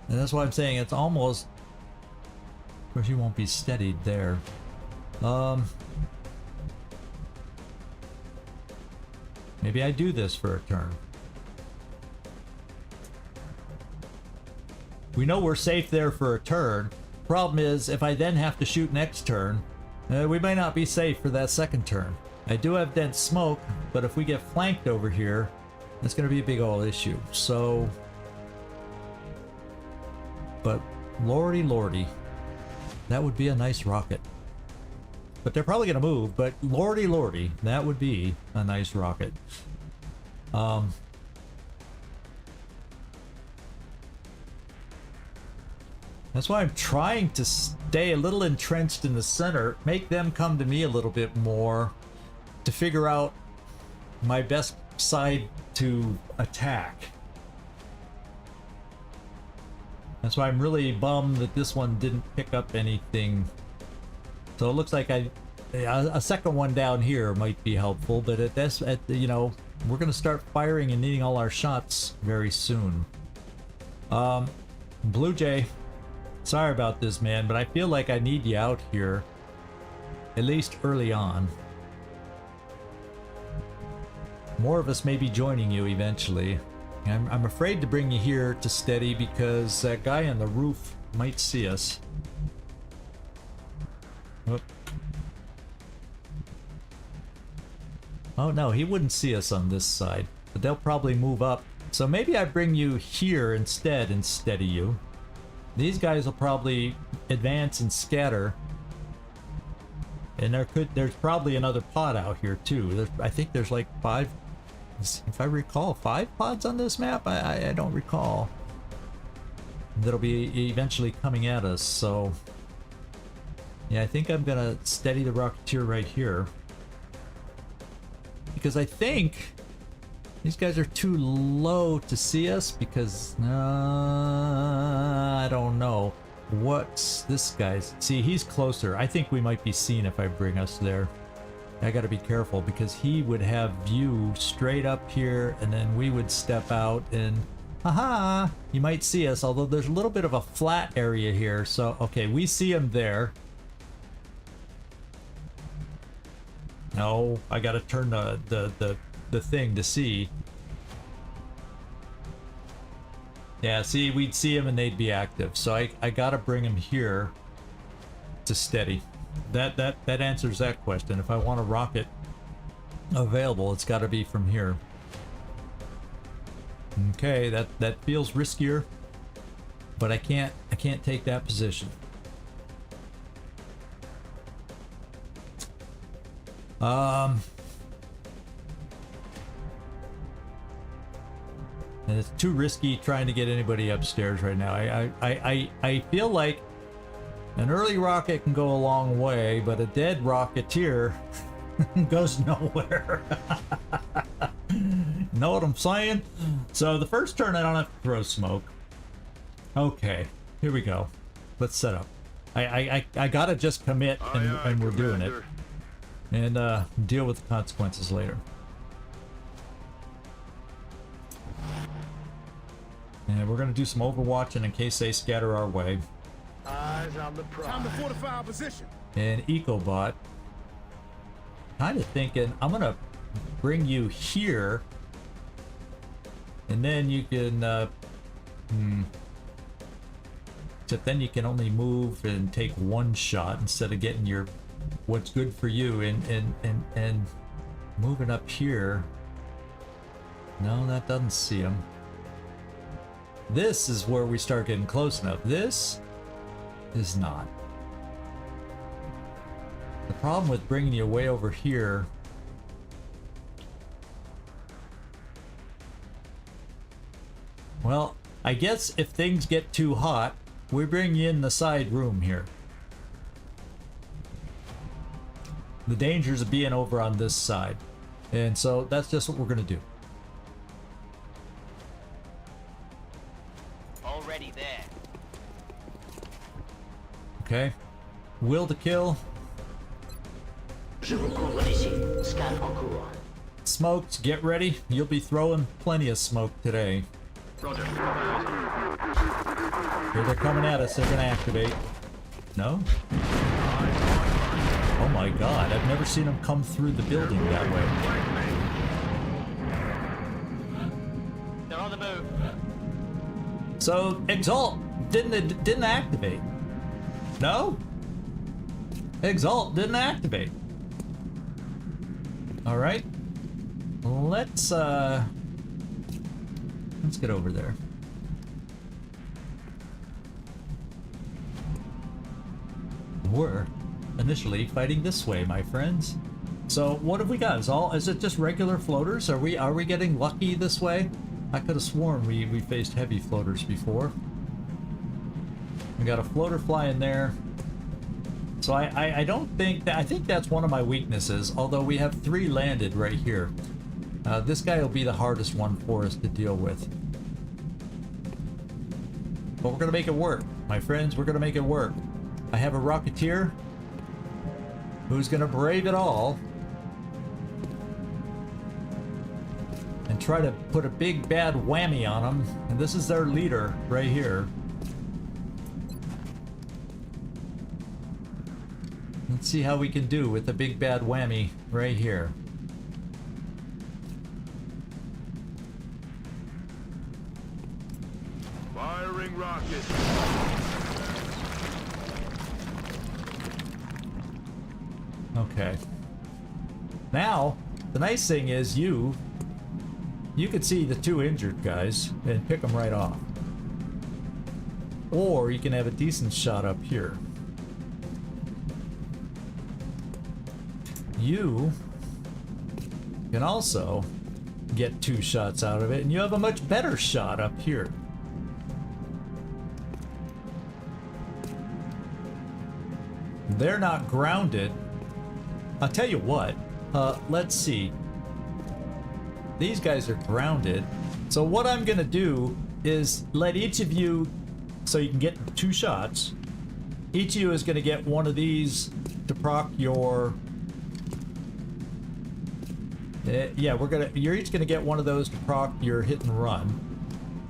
and that's why I'm saying it's almost, of course you won't be steadied there. Maybe I do this for a turn. We know we're safe there for a turn. Problem is, if I then have to shoot next turn, we might not be safe for that second turn. I do have dense smoke, but if we get flanked over here, that's going to be a big old issue. So, but lordy, that would be a nice rocket. But they're probably going to move, but lordy, that would be a nice rocket. That's why I'm trying to stay a little entrenched in the center, make them come to me a little bit more to figure out my best side to attack. That's why I'm really bummed that this one didn't pick up anything. So it looks like a second one down here might be helpful, but you know, we're gonna start firing and needing all our shots very soon. Blue Jay, sorry about this, man, but I feel like I need you out here, at least early on. More of us may be joining you eventually. I'm afraid to bring you here to steady because that guy on the roof might see us. Whoop. Oh no, he wouldn't see us on this side, but they'll probably move up. So maybe I bring you here instead and steady you. These guys will probably advance and scatter. And there's probably another pod out here too. I think there's like 5, if I recall, 5 pods on this map. I don't recall. That'll be eventually coming at us, so yeah, I think I'm gonna steady the Rocketeer right here. Because I think these guys are too low to see us because, I don't know. What's this guy's? See, he's closer. I think we might be seen if I bring us there. I gotta be careful because he would have view straight up here and then we would step out and, haha, he might see us, although there's a little bit of a flat area here. So, okay, we see him there. No, I gotta turn the thing to see. Yeah, see, we'd see him and they'd be active. So I gotta bring him here to steady. that answers that question. If I want a rocket available, it's got to be from here. Okay, that feels riskier, but I can't take that position. And it's too risky trying to get anybody upstairs right now. I feel like an early rocket can go a long way, but a dead rocketeer goes nowhere. Know what I'm saying? So the first turn I don't have to throw smoke. Okay, here we go. Let's set up. I gotta just commit, and we're doing it. And deal with the consequences later. And we're gonna do some overwatching in case they scatter our way. Eyes on the prize. Time to fortify our position. And EcoBot, kind of thinking I'm gonna bring you here, and then you can except then you can only move and take one shot instead of getting your what's good for you and moving up here. No, that doesn't see him. This is where we start getting close enough. This is not. The problem with bringing you way over here well, I guess if things get too hot, we bring you in the side room here. The dangers of being over on this side. And so that's just what we're gonna do. Already there. Okay. Will to kill. Smoked, get ready. You'll be throwing plenty of smoke today. Roger. Here they're coming at us. They're gonna activate. No? Oh my god, I've never seen them come through the building that way. They're on the move. So Exalt didn't activate. No? Exalt didn't activate. All right. Let's get over there. We're initially fighting this way, my friends. So what have we got? Is it just regular floaters? Are we getting lucky this way? I could have sworn we faced heavy floaters before. We got a floater flying there. So I don't think that, I think that's one of my weaknesses, although we have 3 landed right here. This guy will be the hardest one for us to deal with. But we're gonna make it work, my friends. We're gonna make it work. I have a Rocketeer who's gonna brave it all and try to put a big bad whammy on them. And this is their leader right here. Let's see how we can do with the big bad whammy right here. Firing rocket. Okay. Now, the nice thing is you can see the 2 injured guys and pick them right off. Or you can have a decent shot up here. You can also get 2 shots out of it, and you have a much better shot up here. They're not grounded. I'll tell you what, let's see. These guys are grounded. So what I'm gonna do is let each of you, so you can get 2 shots, each of you is gonna get one of these to proc your, yeah, you're each gonna get one of those to proc your hit and run,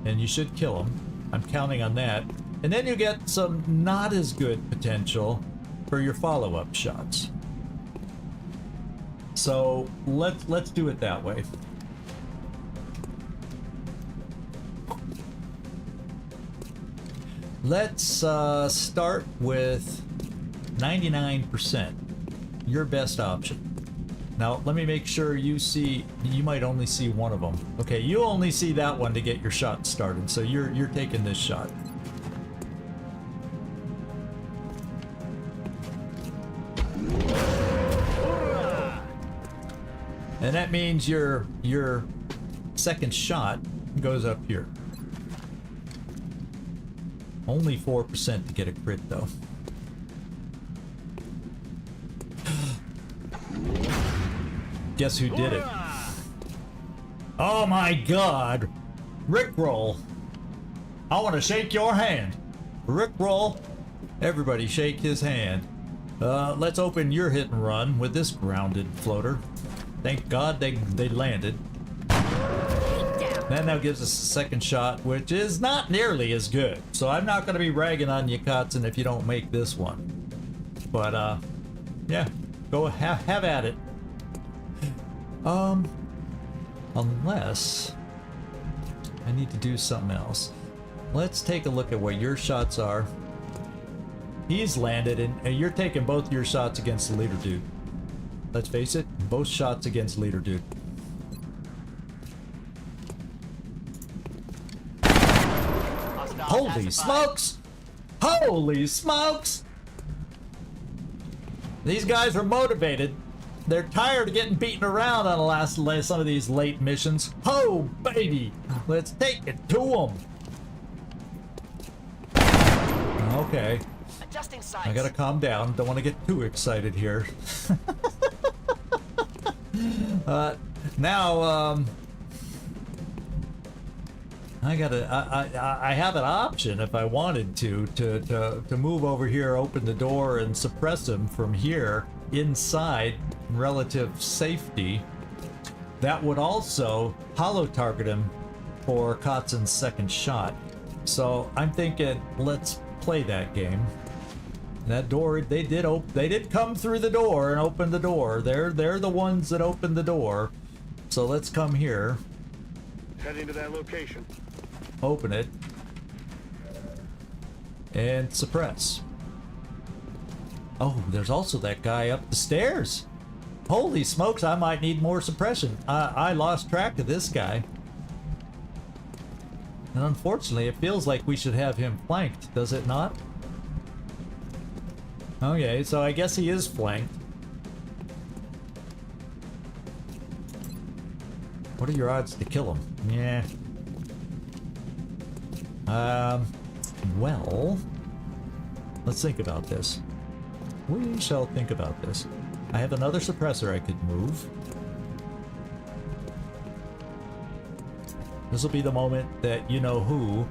and you should kill them. I'm counting on that. And then you get some not as good potential for your follow-up shots. So let's do it that way. Let's start with 99%. Your best option. Now, let me make sure you see, you might only see one of them. Okay, you only see that one to get your shot started, so you're taking this shot. And that means your second shot goes up here. Only 4% to get a crit though. Guess who did it? Oh my god! Rickroll! I want to shake your hand! Rickroll! Everybody shake his hand. Let's open your hit and run with this grounded floater. Thank God they landed. That now gives us a second shot, which is not nearly as good. So I'm not going to be ragging on you, Kotzen, if you don't make this one. But, yeah. Go have at it. Unless I need to do something else. Let's take a look at what your shots are. He's landed, and you're taking both your shots against the leader dude. Let's face it, both shots against leader dude. Holy smokes! Holy smokes! These guys are motivated. They're tired of getting beaten around on some of these late missions. Oh, baby! Let's take it to them. Okay. Adjusting sights. I gotta calm down. Don't want to get too excited here. Now, I have an option if I wanted to move over here, open the door, and suppress him from here inside relative safety. That would also holo target him for Kotzen's second shot. So I'm thinking, let's play that game. That door, they did come through the door and open the door. They're the ones that opened the door. So let's come here. Heading to that location. Open it. And suppress. Oh, there's also that guy up the stairs. Holy smokes, I might need more suppression. I lost track of this guy. And unfortunately, it feels like we should have him flanked, does it not? Okay, so I guess he is flanked. What are your odds to kill him? Yeah. Well, let's think about this. We shall think about this. I have another suppressor I could move. This will be the moment that you-know-who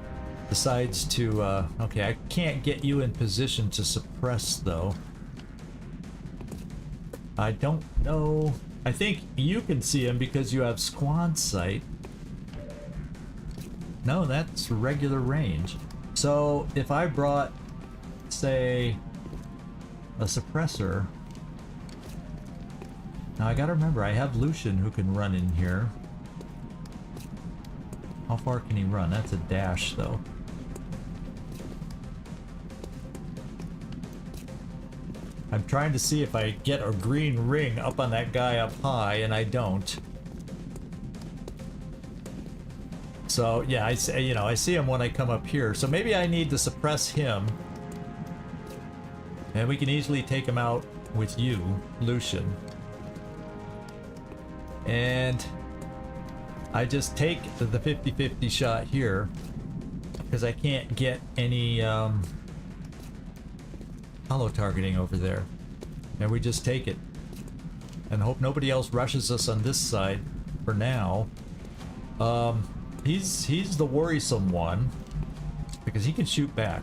decides to, okay, I can't get you in position to suppress, though. I don't know. I think you can see him because you have squad sight. No, that's regular range. So, if I brought, say, a suppressor... Now, I gotta remember, I have Lucian who can run in here. How far can he run? That's a dash, though. I'm trying to see if I get a green ring up on that guy up high, and I don't. So, yeah, I see him when I come up here. So maybe I need to suppress him. And we can easily take him out with you, Lucian. And I just take the 50-50 shot here because I can't get any holo targeting over there. And we just take it and hope nobody else rushes us on this side for now. He's the worrisome one because he can shoot back.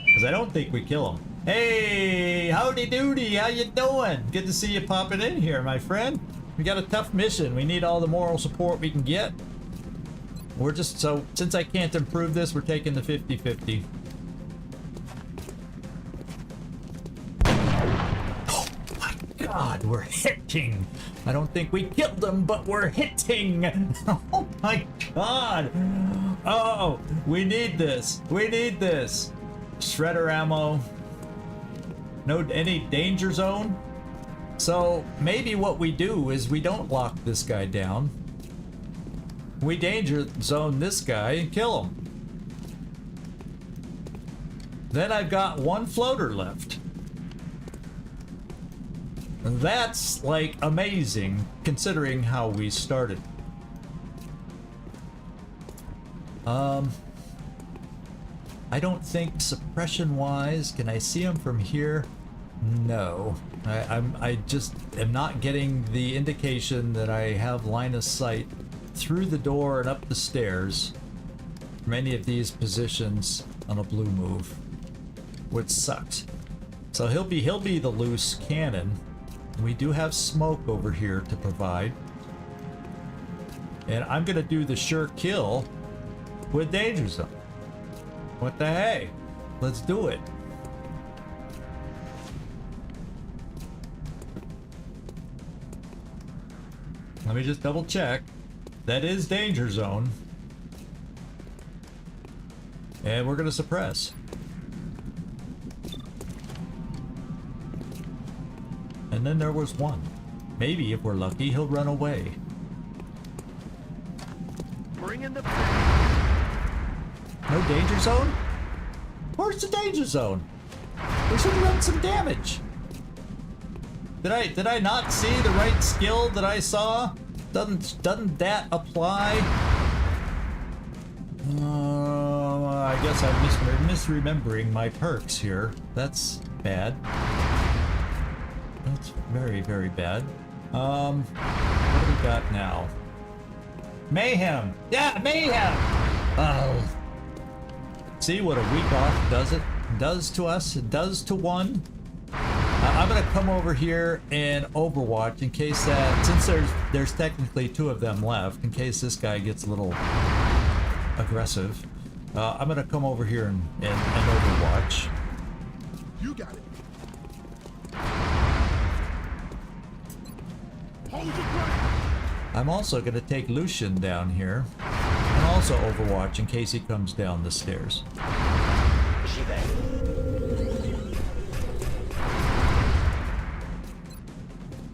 Because I don't think we kill him. Hey, howdy doody, how you doing? Good to see you popping in here, my friend. We got a tough mission. We need all the moral support we can get. We're just, so, since I can't improve this, we're taking the 50-50. Oh my god, we're hitting! I don't think we killed them, but we're hitting! Oh my god! Oh, we need this. We need this. Shredder ammo. No any danger zone. So maybe what we do is we don't lock this guy down. We danger zone this guy and kill him. Then I've got one floater left. That's like amazing considering how we started. I don't think suppression wise, can I see him from here? No. I just am not getting the indication that I have line of sight through the door and up the stairs from any of these positions on a blue move, which sucks. So he'll be the loose cannon. We do have smoke over here to provide. And I'm gonna do the sure kill with danger zone. What the hey? Let's do it. Let me just double check. That is danger zone. And we're gonna suppress. And then there was one. Maybe if we're lucky, he'll run away. Bring in the... No danger zone? Where's the danger zone? We should run some damage. Did I not see the right skill that I saw? Doesn't that apply? I guess I'm misremembering my perks here. That's bad. That's very, very bad. What do we got now? Mayhem! Yeah, mayhem! Oh. See what a week off does to us? It does to one. I'm gonna come over here and Overwatch in case that, since there's technically two of them left, in case this guy gets a little aggressive. I'm gonna come over here and Overwatch. You got it. Hold your ground. I'm also gonna take Lucian down here and also Overwatch in case he comes down the stairs. J'y vais.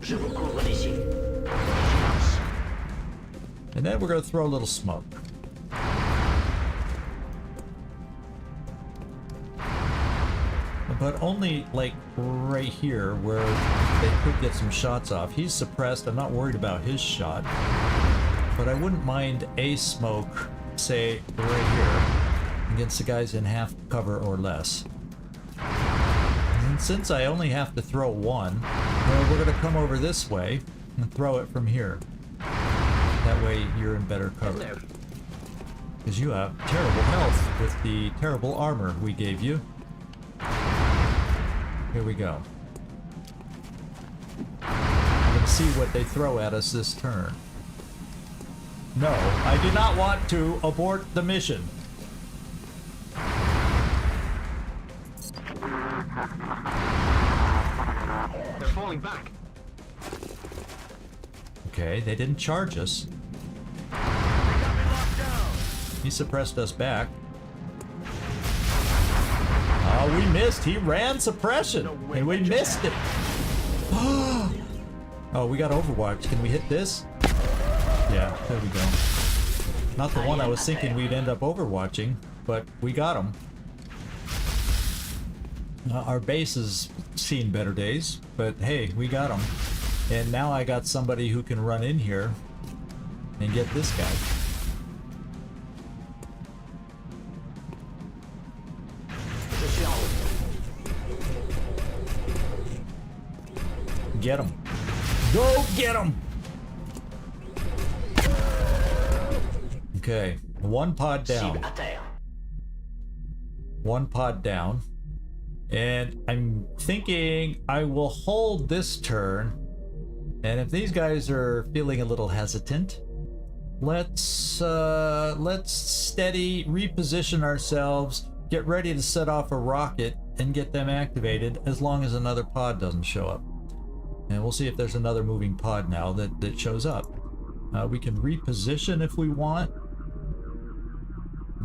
Je vous couvre d'ici. Vigilance. And then we're gonna throw a little smoke. But only like right here where they could get some shots off. He's suppressed. I'm not worried about his shot. But I wouldn't mind a smoke, say, right here against the guys in half cover or less. And since I only have to throw one, well, we're going to come over this way and throw it from here. That way you're in better cover. Because you have terrible health with the terrible armor we gave you. Here we go. Let's see what they throw at us this turn. No, I do not want to abort the mission. They're falling back. Okay, they didn't charge us. They got me locked down. He suppressed us back. Oh, we missed. He ran suppression, and we missed it. Oh, we got Overwatch. Can we hit this? Yeah, there we go. Not the one I was thinking we'd end up overwatching, but we got him. Our base has seen better days, but hey, we got him. And now I got somebody who can run in here and get this guy. Je suis en route. Get him. Go get him! Okay, one pod down. Cible à terre. One pod down. And I'm thinking I will hold this turn. And if these guys are feeling a little hesitant, let's steady, reposition ourselves, get ready to set off a rocket and get them activated as long as another pod doesn't show up. And we'll see if there's another moving pod now that shows up. We can reposition if we want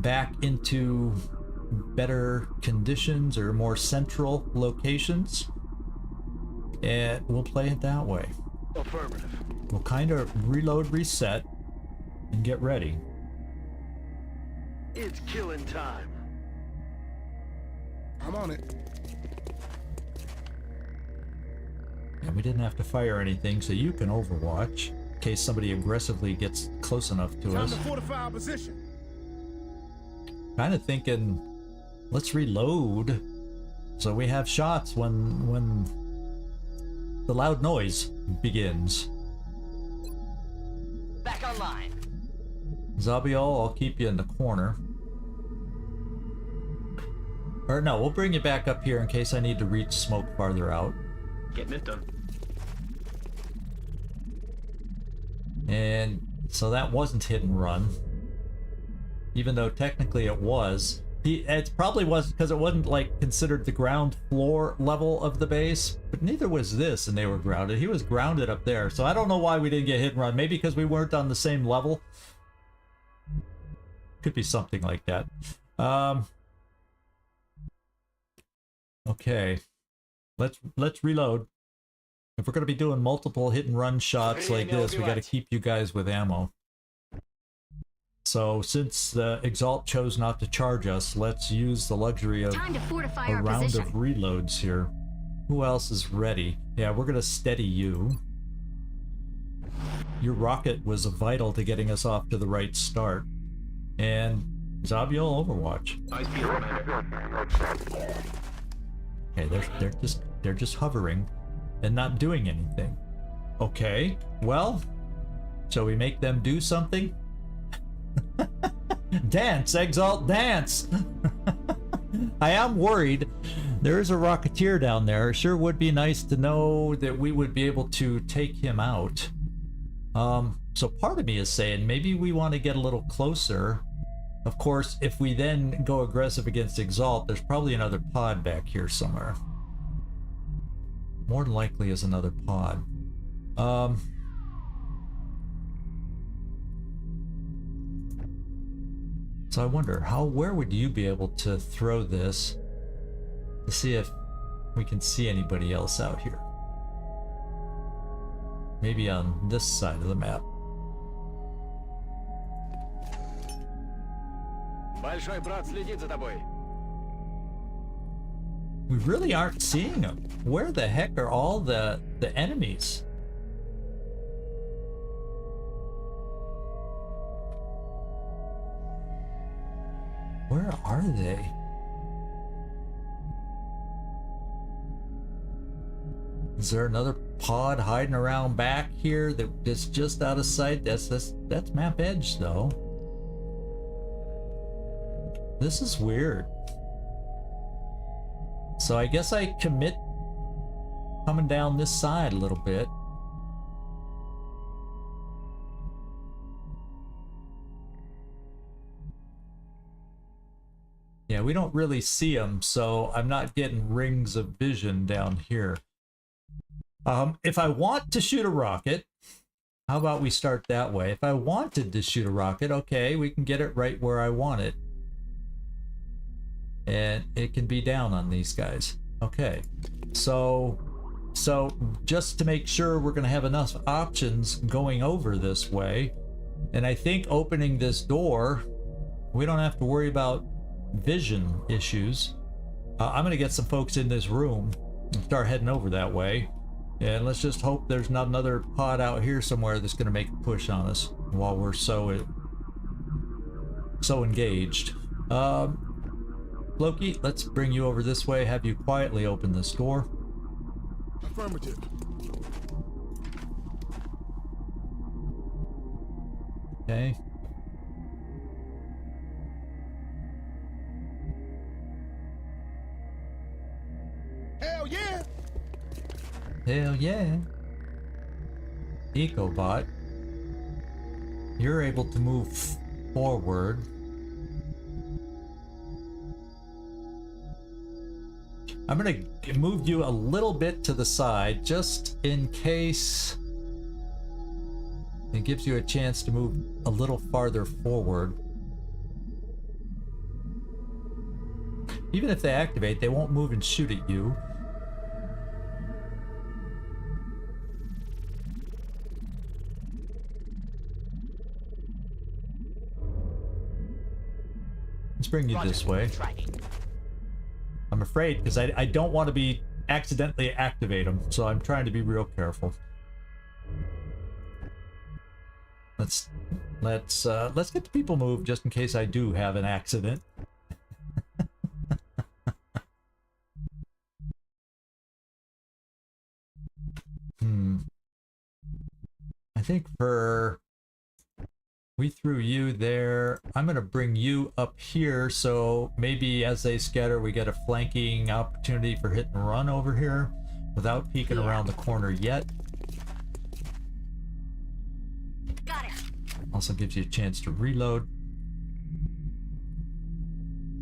back into better conditions or more central locations and we'll play it that way. Affirmative. We'll kind of reload, reset, and get ready. It's killing time. I'm on it. And we didn't have to fire anything, so you can Overwatch in case somebody aggressively gets close enough to Time us. to fortify our position. Kind of thinking, let's reload so we have shots when the loud noise begins. Back online. Zabiel, I'll keep you in the corner. Or no, we'll bring you back up here in case I need to reach smoke farther out. Getting it done. And so that wasn't hit and run. Even though technically it was. It probably was because it wasn't like considered the ground floor level of the base, but neither was this, and they were grounded. He was grounded up there, so I don't know why we didn't get hit and run. Maybe because we weren't on the same level. Could be something like that. Okay, let's reload. If we're gonna be doing multiple hit and run shots like this, we got to keep you guys with ammo. So since the Exalt chose not to charge us, let's use the luxury of Time to fortify a our round position. of reloads here. Who else is ready? Yeah, we're gonna steady you. Your rocket was vital to getting us off to the right start. And Zabiel, Overwatch. Eyes peeled, Commander. Okay, they're just hovering and not doing anything. Okay, well, shall we make them do something? Dance, Exalt, dance! I am worried. There is a Rocketeer down there. It sure would be nice to know that we would be able to take him out. So part of me is saying maybe we want to get a little closer. Of course, if we then go aggressive against Exalt, there's probably another pod back here somewhere. More than likely is another pod. So I wonder, where would you be able to throw this to see if we can see anybody else out here? Maybe on this side of the map. Большой брат следит за тобой. We really aren't seeing them. Where the heck are all the enemies? Where are they? Is there another pod hiding around back here that's just out of sight? That's map edge though. This is weird. So I guess I commit coming down this side a little bit. Yeah, we don't really see them, so I'm not getting rings of vision down here. If I want to shoot a rocket, how about we start that way? If I wanted to shoot a rocket, okay, we can get it right where I want it. And it can be down on these guys. Okay, so just to make sure we're going to have enough options going over this way, and I think opening this door, we don't have to worry about vision issues. I'm going to get some folks in this room and start heading over that way, and let's just hope there's not another pod out here somewhere that's going to make a push on us while we're so engaged. Loki, let's bring you over this way, have you quietly open this door. Affirmative. Okay. Hell yeah! Hell yeah. EcoBot, you're able to move forward. I'm gonna move you a little bit to the side just in case it gives you a chance to move a little farther forward. Even if they activate, they won't move and shoot at you. Let's bring you this way. Tracking. I'm afraid because I don't want to be accidentally activate them, so I'm trying to be real careful. Let's get the people moved just in case I do have an accident. I think we threw you there. I'm gonna bring you up here, so maybe as they scatter we get a flanking opportunity for hit and run over here without peeking around the corner yet. Got it. Also gives you a chance to reload.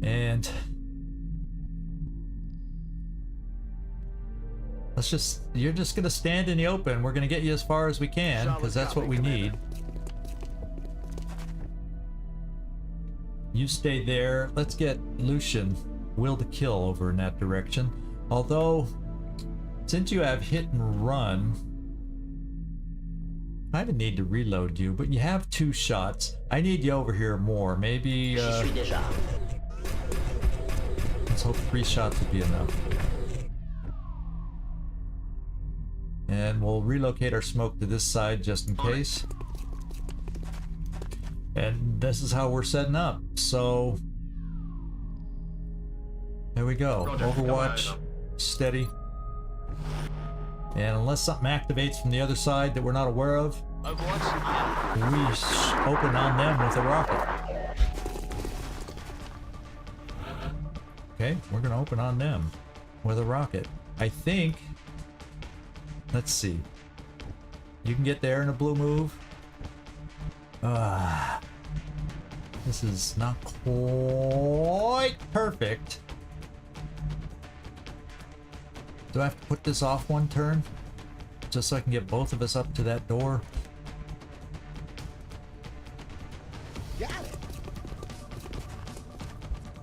And you're just gonna stand in the open. We're gonna get you as far as we can because that's what we need. You stay there. Let's get Lucian, will to kill over in that direction. Although, since you have hit and run, I kind of need to reload you, but you have 2 shots. I need you over here more. Maybe, J'y suis déjà. let's hope 3 shots would be enough. And we'll relocate our smoke to this side just in case. And this is how we're setting up. So there we go. Overwatch, steady. And unless something activates from the other side that we're not aware of, we open on them with a rocket. Okay, we're gonna open on them with a rocket. I think, let's see. You can get there in a blue move. This is not quite perfect. Do I have to put this off 1 turn? Just so I can get both of us up to that door? Got it.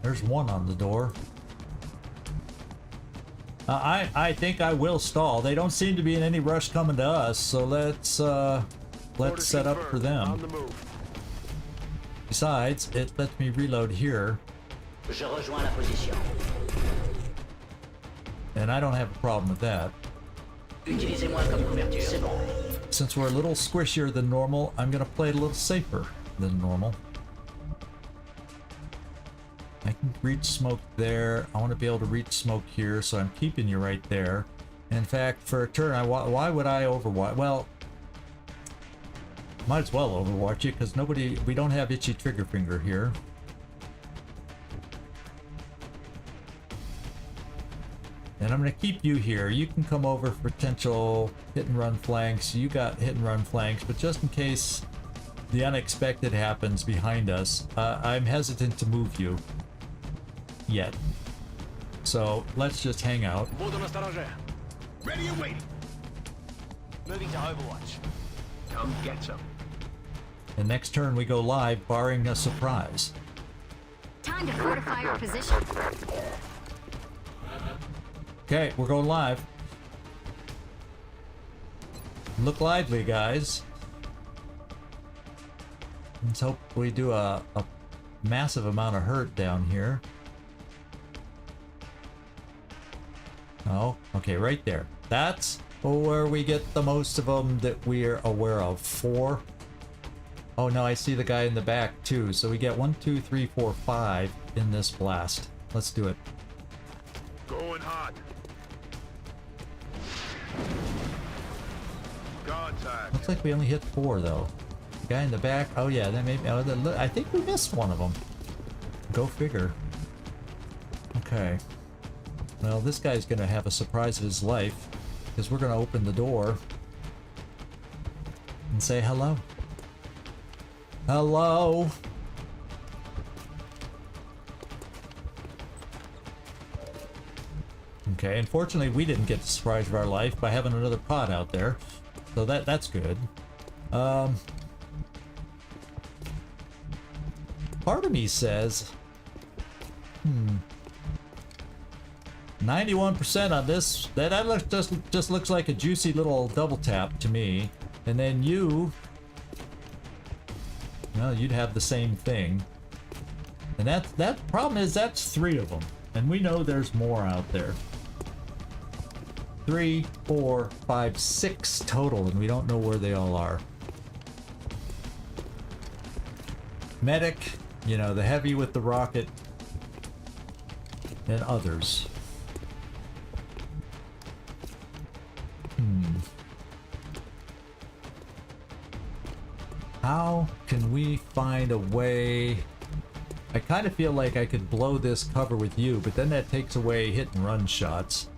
There's 1 on the door. I think I will stall. They don't seem to be in any rush coming to us, so let's set up for On them. the move. Besides, it lets me reload here, Je rejoins la position. and I don't have a problem with that. Utilisez-moi comme couverture. C'est bon. Since we're a little squishier than normal, I'm gonna play it a little safer than normal. I can reach smoke there. I want to be able to reach smoke here, so I'm keeping you right there. In fact, for a turn, why would I overwatch? Well, might as well overwatch you because we don't have itchy trigger finger here. And I'm going to keep you here. You can come over for potential hit and run flanks. You got hit and run flanks, but just in case the unexpected happens behind us, I'm hesitant to move you yet. So let's just hang out. Буду настороже. Ready and waiting. Moving to Overwatch. Come get some. And next turn we go live, barring a surprise. Time to fortify our position. Okay, we're going live. Look lively, guys. Let's hope we do a massive amount of hurt down here. Oh, okay, right there. That's where we get the most of them that we're aware of. 4. Oh no, I see the guy in the back too. So we get 1, 2, 3, 4, 5 in this blast. Let's do it. Going hot. Contact. Looks like we only hit 4 though. The guy in the back. Oh yeah, that maybe. Oh, I think we missed one of them. Go figure. Okay. Well, this guy's gonna have a surprise of his life because we're gonna open the door and say hello. Hello. Okay, unfortunately we didn't get the surprise of our life by having another pod out there. So that's good. Part of me says 91% on this. That looks just looks like a juicy little double tap to me. And then you, well, you'd have the same thing. And that problem is that's 3 of them. And we know there's more out there. 3, 4, 5, 6 total, and we don't know where they all are. Medic, you know, the heavy with the rocket, and others. How can we find a way? I kind of feel like I could blow this cover with you, but then that takes away hit and run shots.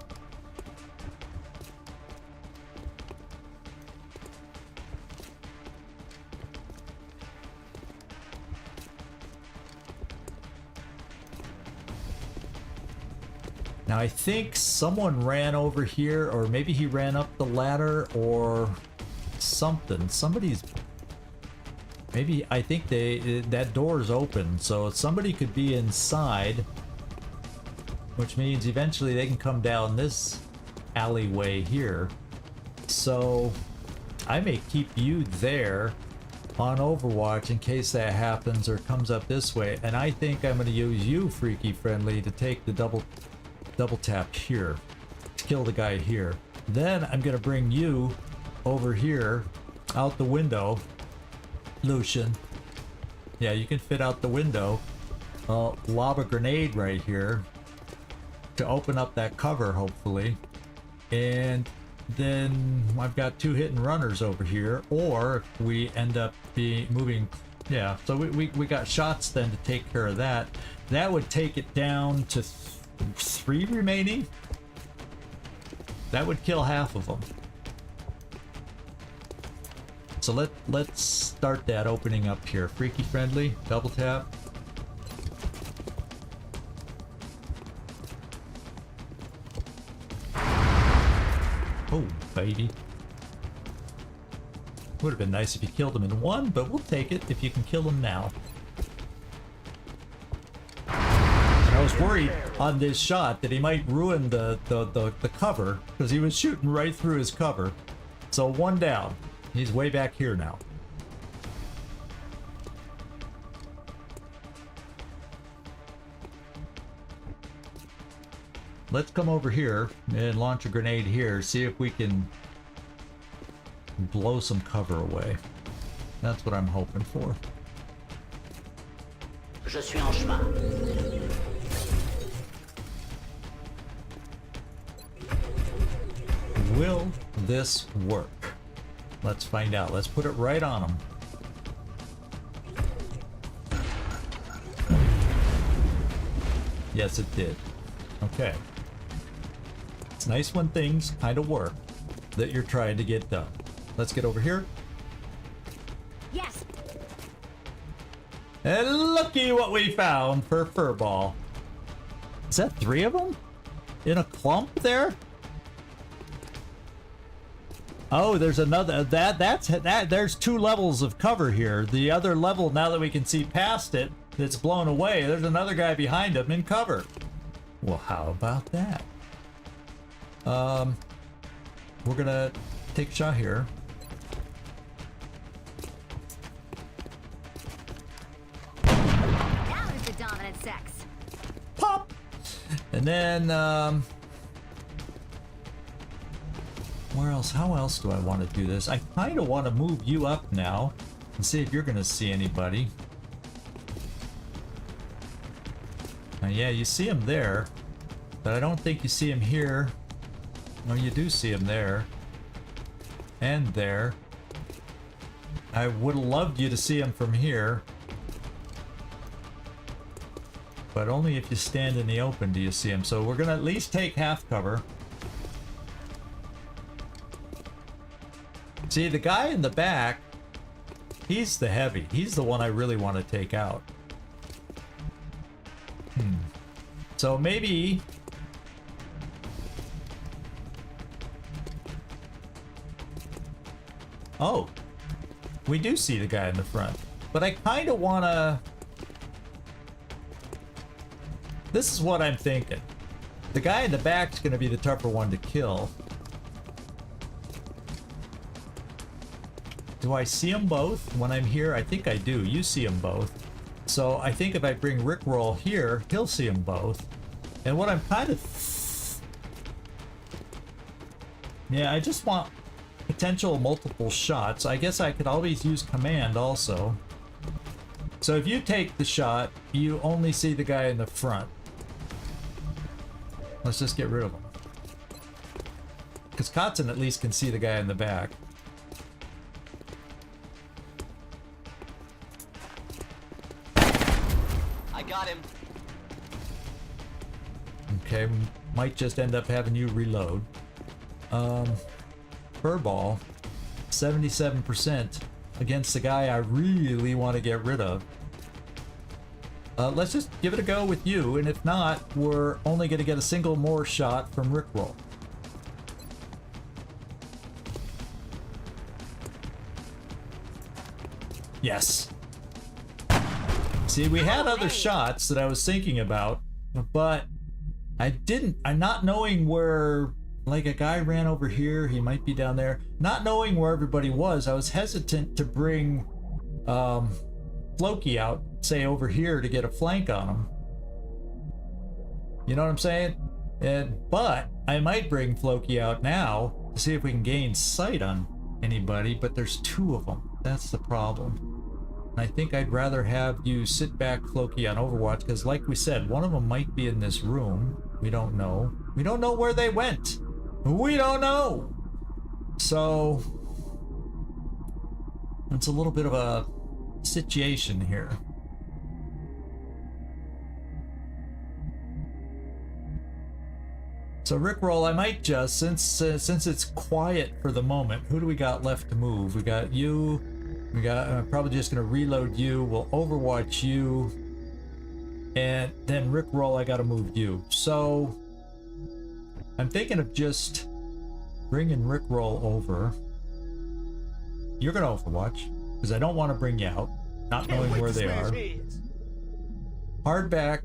Now I think someone ran over here, or maybe he ran up the ladder or something. Somebody's... Maybe, I think that door is open, so somebody could be inside, which means eventually they can come down this alleyway here. So I may keep you there on Overwatch in case that happens or comes up this way, and I think I'm going to use you, Freaky Friendly, to take the double tap here to kill the guy here. Then I'm going to bring you over here out the window. Lucian. Yeah, you can fit out the window. Lob a grenade right here to open up that cover, hopefully. And then I've got 2 hit and runners over here. Or if we end up moving... Yeah, so we got shots then to take care of that. That would take it down to 3 remaining. That would kill half of them. So let's start that opening up here. Freaky Friendly, double tap. Oh, baby. Would have been nice if you killed him in 1, but we'll take it if you can kill him now. And I was worried on this shot that he might ruin the cover, because he was shooting right through his cover. So 1 down. He's way back here now. Let's come over here and launch a grenade here, see if we can blow some cover away. That's what I'm hoping for. Je suis en chemin. Will this work? Let's find out. Let's put it right on him. Yes, it did. Okay. It's nice when things kind of work that you're trying to get done. Let's get over here. Yes. And looky what we found for Furball. Is that 3 of them? In a clump there? Oh, there's another. There's 2 levels of cover here. The other level, now that we can see past it, that's blown away. There's another guy behind him in cover. Well, how about that? We're gonna take a shot here. Now is the dominant sex. Pop! And then, where else? How else do I want to do this? I kind of want to move you up now and see if you're going to see anybody. Yeah, you see him there, but I don't think you see him here. No, you do see him there. And there. I would have loved you to see him from here. But only if you stand in the open do you see him. So we're going to at least take half cover. See, the guy in the back, he's the heavy. He's the one I really want to take out. So maybe... Oh, we do see the guy in the front. But I kind of want to... This is what I'm thinking. The guy in the back's going to be the tougher one to kill. Do I see them both when I'm here? I think I do. You see them both. So I think if I bring Rickroll here, he'll see them both. And what I'm kind of... Yeah, I just want potential multiple shots. I guess I could always use command also. So if you take the shot, you only see the guy in the front. Let's just get rid of him. Because Kotzen at least can see the guy in the back. I got him. Okay, might just end up having you reload. Furball, 77% against the guy I really want to get rid of. Let's just give it a go with you, and if not, we're only going to get a single more shot from Rickroll. Yes. See, we had other shots that I was thinking about, but I'm not knowing where, like a guy ran over here, he might be down there. Not knowing where everybody was, I was hesitant to bring Floki out, say over here, to get a flank on him. You know what I'm saying? But I might bring Floki out now to see if we can gain sight on anybody, but there's two of them. That's the problem. I think I'd rather have you sit back, Floki, on Overwatch, because like we said, one of them might be in this room. We don't know. We don't know where they went. We don't know. So it's a little bit of a situation here. So Rickroll, I might just, since it's quiet for the moment, who do we got left to move? We got you. We got, I'm probably just going to reload you. We'll Overwatch you. And then Rickroll, I got to move you. So I'm thinking of just bringing Rickroll over. You're going to Overwatch, because I don't want to bring you out, not knowing where they are. Hardback.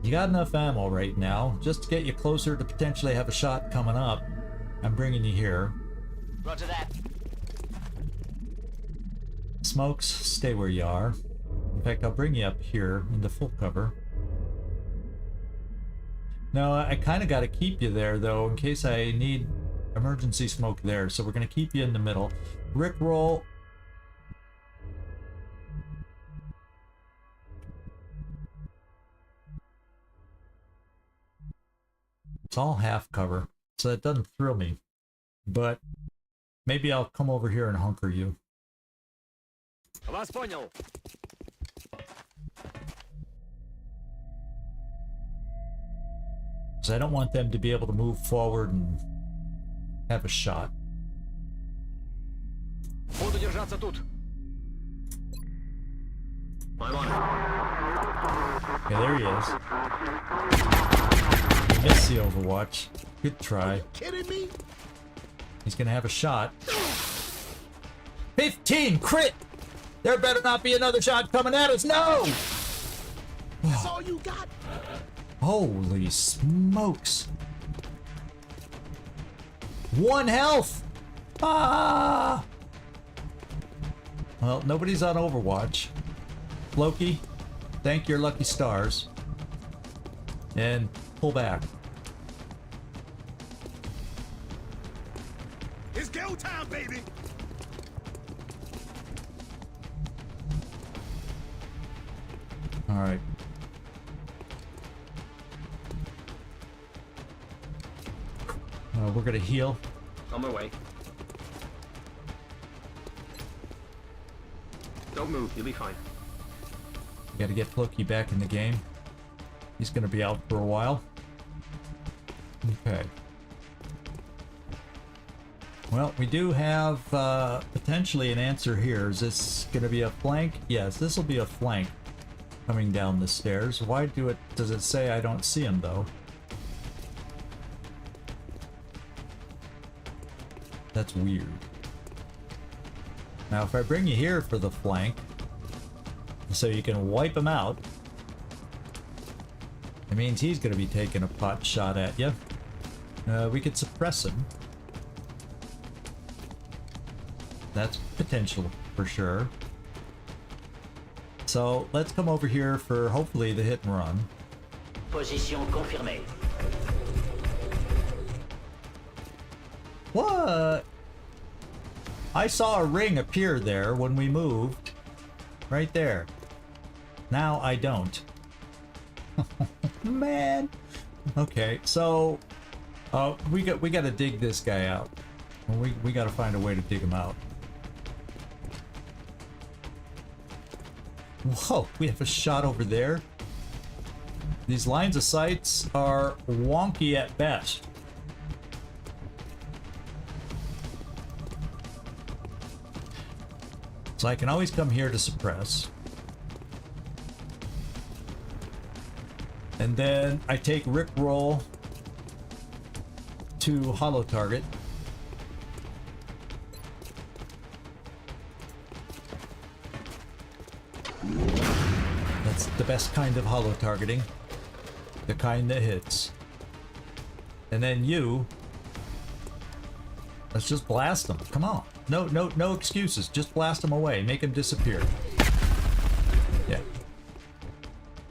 You got enough ammo right now, just to get you closer to potentially have a shot coming up. I'm bringing you here. Roger that. Smokes, stay where you are. In fact, I'll bring you up here into full cover. No, I kind of got to keep you there, though, in case I need emergency smoke there. So we're going to keep you in the middle. Rickroll. It's all half cover, so that doesn't thrill me. But maybe I'll come over here and hunker you. Вас понял. Because I don't want them to be able to move forward and have a shot. Буду держаться тут. I'm on it. Okay, there he is. Missed the Overwatch. Good try. Kidding me? He's gonna have a shot. 15 crit! There better not be another shot coming at us. No! That's all you got? Holy smokes. 1 health! Ah! Well, nobody's on Overwatch. Loki, thank your lucky stars. And pull back. It's go time, baby! Alright. We're gonna heal. On my way. Don't move, you'll be fine. We gotta get Floki back in the game. He's gonna be out for a while. Okay. Well, we do have potentially an answer here. Is this gonna be a flank? Yes, this will be a flank coming down the stairs. Why does it say I don't see him though? That's weird. Now if I bring you here for the flank, so you can wipe him out, it means he's going to be taking a pot shot at you. We could suppress him. That's potential for sure. So let's come over here for hopefully the hit and run. Position confirmée. What? I saw a ring appear there when we moved. Right there. Now I don't. Man. Okay, so we got to dig this guy out. We got to find a way to dig him out. Whoa, we have a shot over there. These lines of sights are wonky at best. So I can always come here to suppress. And then I take Rickroll to hollow target. That's the best kind of hollow targeting. The kind that hits. And then you... let's just blast them. Come on. No excuses. Just blast them away. Make them disappear. Yeah.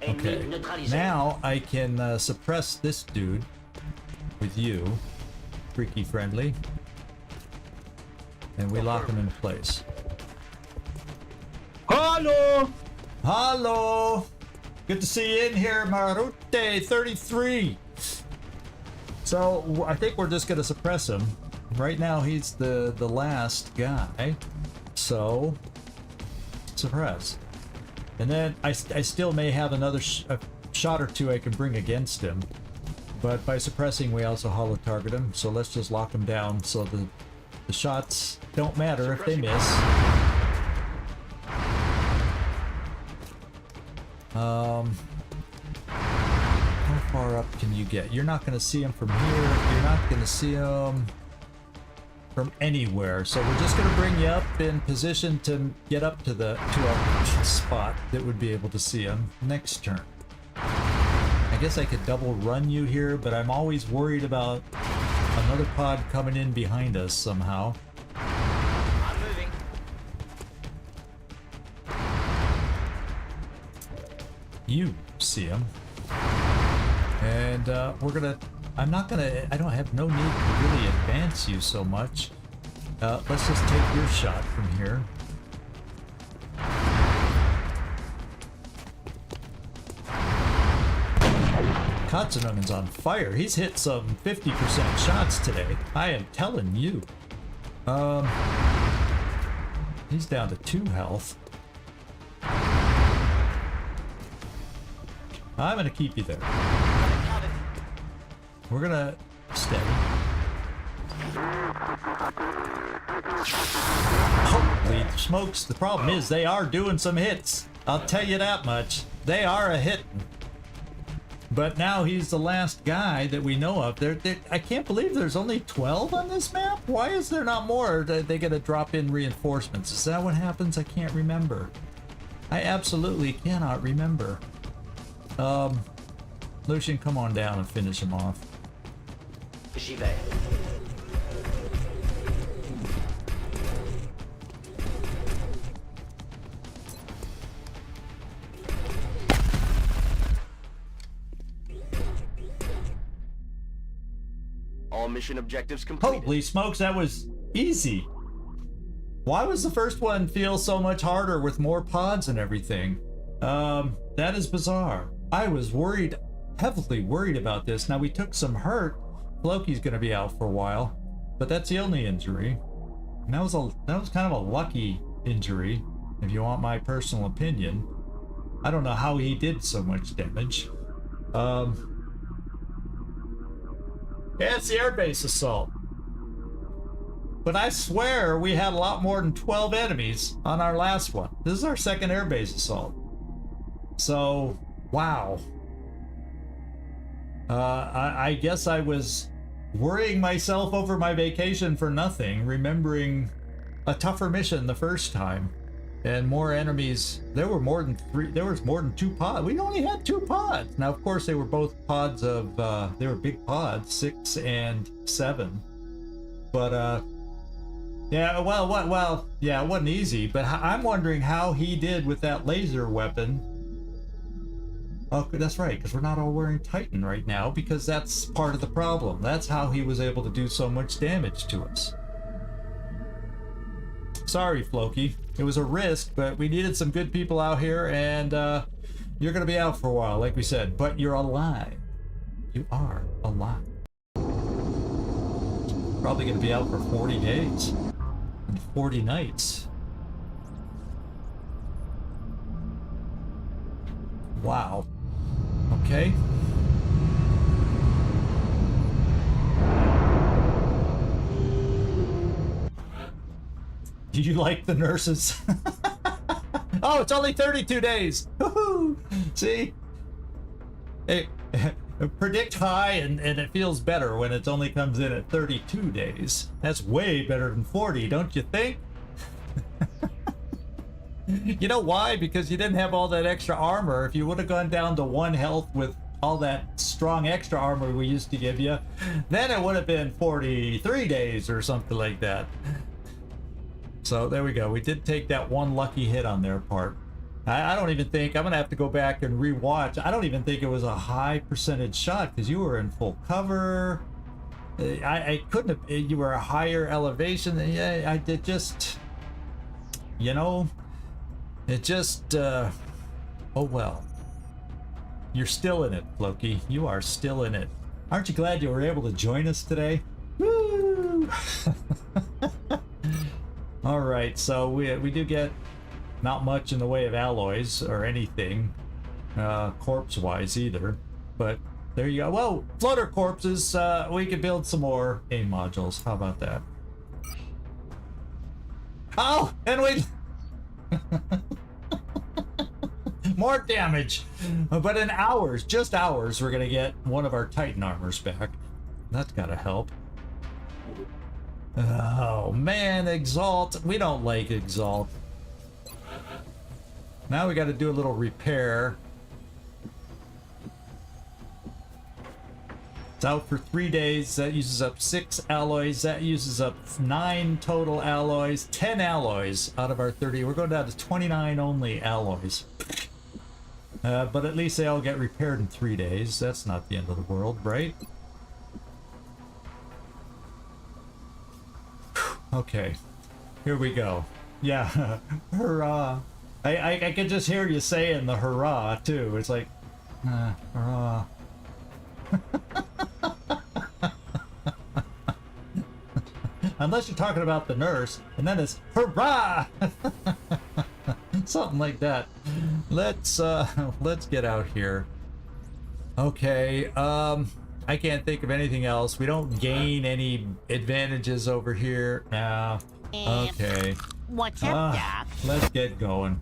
Okay. Now I can suppress this dude with you. Freaky friendly. And we lock him in place. Hello! Hello! Good to see you in here, Marute 33. So I think we're just gonna suppress him. Right now he's the last guy. So suppress. And then I still may have another shot or two I can bring against him. But by suppressing we also hollow target him. So let's just lock him down so the shots don't matter if they miss. How far up can you get? You're not going to see him from here. You're not going to see him from anywhere. So we're just going to bring you up in position to get up to a spot that would be able to see him next turn. I guess I could double run you here, but I'm always worried about another pod coming in behind us somehow. I'm moving. You see him. And I don't have no need to really advance you so much. Let's just take your shot from here. Katsunungan's on fire. He's hit some 50% shots today. I am telling you. He's down to 2 health. I'm gonna keep you there. We're gonna stay. Holy smokes, the problem is they are doing some hits. I'll tell you that much. They are a hit. But now he's the last guy that we know of. I can't believe there's only 12 on this map. Why is there not more? They gotta drop in reinforcements. Is that what happens? I can't remember. I absolutely cannot remember. Lucian, come on down and finish him off. J'y vais. All mission objectives completed. Holy smokes, that was easy. Why was the first one feel so much harder with more pods and everything? That is bizarre. I was worried, heavily worried about this. Now we took some hurt. Floki's gonna be out for a while, but that's the only injury. And that was kind of a lucky injury, if you want my personal opinion. I don't know how he did so much damage. Yeah, it's the airbase assault. But I swear we had a lot more than 12 enemies on our last one. This is our second airbase assault. So, wow. I guess I was worrying myself over my vacation for nothing, remembering a tougher mission the first time. And more enemies. There were more than 3. There was more than 2 pods. We only had 2 pods. Now, of course, they were both pods of. They were big pods, 6 and 7. But Yeah, well, yeah, it wasn't easy, but I'm wondering how he did with that laser weapon. Oh, that's right, because we're not all wearing Titan right now, because that's part of the problem. That's how he was able to do so much damage to us. Sorry, Floki. It was a risk, but we needed some good people out here, and you're going to be out for a while, like we said, but you're alive. You are alive. Probably going to be out for 40 days and 40 nights. Wow. Okay. Do you like the nurses? Oh, it's only 32 days. Woohoo! See? Hey, predict high and it feels better when it only comes in at 32 days. That's way better than 40, don't you think? You know why? Because you didn't have all that extra armor. If you would have gone down to 1 health with all that strong extra armor we used to give you, then it would have been 43 days or something like that. So there we go. We did take that one lucky hit on their part. I don't even think, I'm going to have to go back and rewatch. I don't even think it was a high percentage shot because you were in full cover. I couldn't have, you were a higher elevation. Yeah, I did just, you know, it just, oh well. You're still in it, Floki. You are still in it. Aren't you glad you were able to join us today? Woo! All right, so we do get not much in the way of alloys or anything, corpse-wise either. But there you go. Well, floater corpses, we can build some more AIM modules. How about that? Oh, and we... more damage. But in hours, just hours, we're going to get one of our Titan armors back. That's got to help. Oh, man, Exalt. We don't like Exalt. Now we got to do a little repair. It's out for 3 days. That uses up 6 alloys. That uses up 9 total alloys. 10 alloys out of our 30. We're going down to 29 only alloys. But at least they all get repaired in 3 days. That's not the end of the world, right? Okay. Here we go. Yeah. Hurrah. I can just hear you saying the hurrah, too. It's like, hurrah. Unless you're talking about the nurse, and then it's hurrah! Something like that. Let's get out here. Okay, I can't think of anything else. We don't gain any advantages over here. No. Okay. What's up, Doc? Let's get going.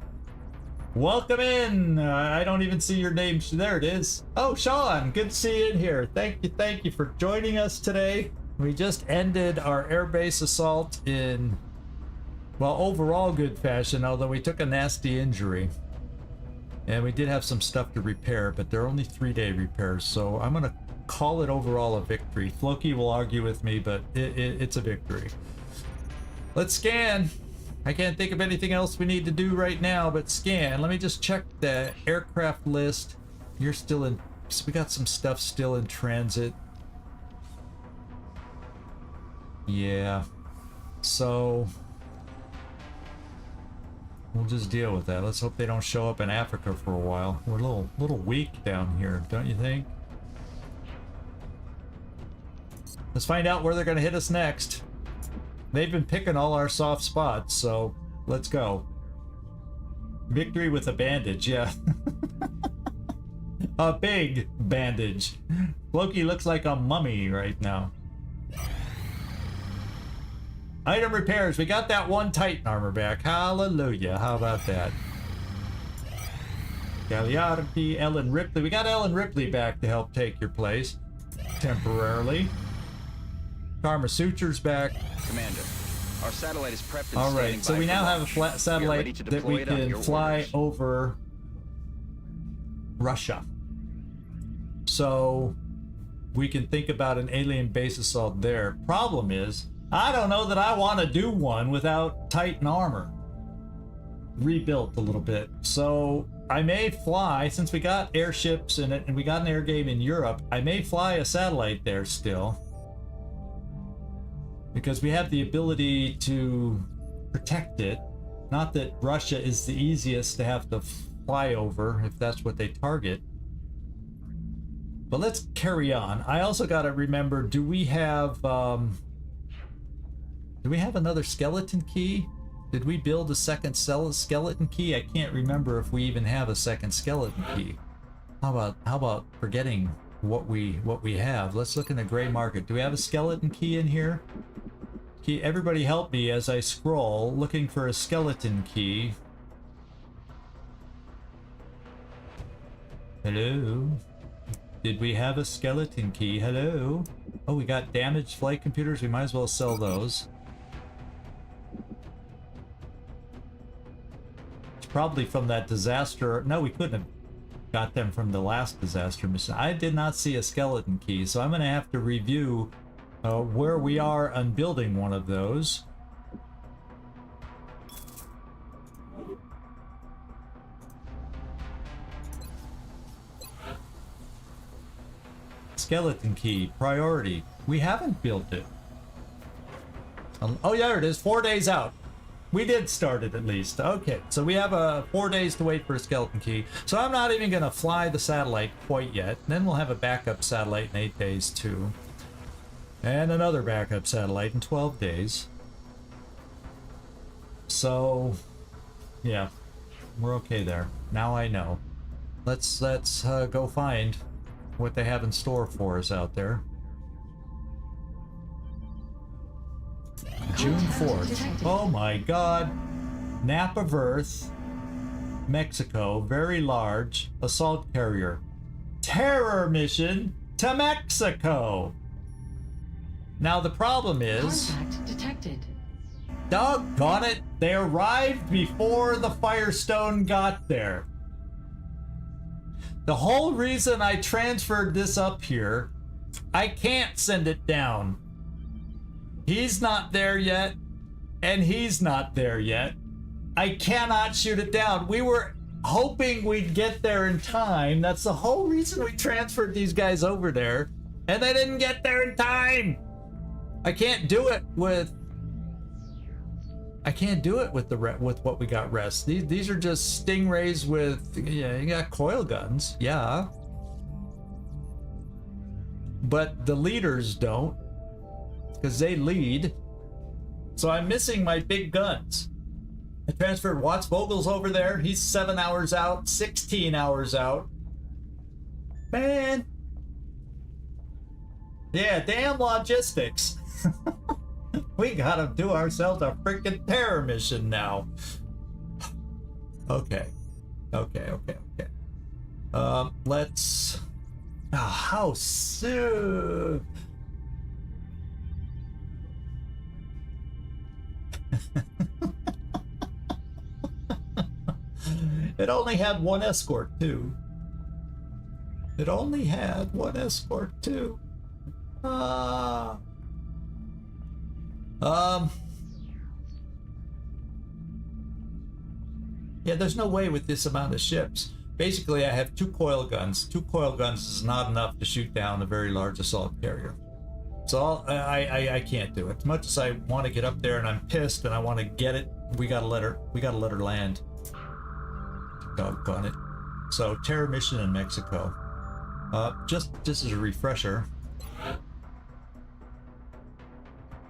Welcome in. I don't even see your name. There it is. Oh, Sean, good to see you in here. Thank you for joining us today. We just ended our airbase assault in, well, overall good fashion, although we took a nasty injury. And we did have some stuff to repair, but they're only 3-day repairs, so I'm gonna call it overall a victory. Floki will argue with me, but it's a victory. Let's scan. I can't think of anything else we need to do right now but scan. Let me just check the aircraft list. You're still in, so we got some stuff still in transit. Yeah, so we'll just deal with that. Let's hope they don't show up in Africa for a while. We're a little weak down here, don't you think? Let's find out where they're going to hit us next. They've been picking all our soft spots, so let's go. Victory with a bandage, yeah. A big bandage. Loki looks like a mummy right now. Item repairs. We got that one Titan armor back. Hallelujah. How about that? Gagliardi, Ellen Ripley. We got Ellen Ripley back to help take your place. Temporarily. Karma Suture's back. Commander, our satellite is prepped and all standing right, so by we for now have a launch. flat We are satellite ready to that deploy we it on can your fly orders. over Russia. So we can think about an alien base assault there. Problem is, I don't know that I want to do one without Titan armor. Rebuilt a little bit. So I may fly, since we got airships in it and we got an air game in Europe, I may fly a satellite there still. Because we have the ability to protect it. Not that Russia is the easiest to have to fly over if that's what they target. But let's carry on. I also got to remember, do we have another skeleton key? Did we build a second skeleton key? I can't remember if we even have a second skeleton key. How about forgetting what we have? Let's look in the gray market. Do we have a skeleton key in here? Everybody help me as I scroll looking for a skeleton key. Hello? Did we have a skeleton key? Hello? Oh, we got damaged flight computers. We might as well sell those. It's probably from that disaster. No, we couldn't have got them from the last disaster mission. I did not see a skeleton key, so I'm going to have to review where we are on building one of those. Skeleton key, priority. We haven't built it. Oh, yeah, there it is. 4 days out. We did start it at least. Okay, so we have 4 days to wait for a skeleton key. So I'm not even going to fly the satellite quite yet. Then we'll have a backup satellite in 8 days too. And another backup satellite in 12 days. So, yeah, we're okay there. Now I know. Let's go find what they have in store for us out there. June 4th. Oh my God. Nap of Earth, Mexico, very large assault carrier. Terror mission to Mexico. Now the problem is, Contact detected. doggone it, they arrived before the Firestone got there. The whole reason I transferred this up here, I can't send it down. He's not there yet, and he's not there yet. I cannot shoot it down. We were hoping we'd get there in time. That's the whole reason we transferred these guys over there, and they didn't get there in time. I can't do it with with what we got rest. These are just stingrays with, yeah, you got coil guns, yeah. But the leaders don't, because they lead. So I'm missing my big guns. I transferred Watts Vogel's over there. He's 7 hours out, 16 hours out. Man. Yeah, damn logistics. We gotta do ourselves a freaking terror mission now. Okay. Let's... Oh, how soon? It only had one escort, too. Yeah, there's no way with this amount of ships. Basically, I have 2 coil guns. 2 coil guns is not enough to shoot down a very large assault carrier. So I can't do it. As much as I want to get up there and I'm pissed and I want to get it, we gotta let her land. Doggone it. So terror mission in Mexico. Just as a refresher,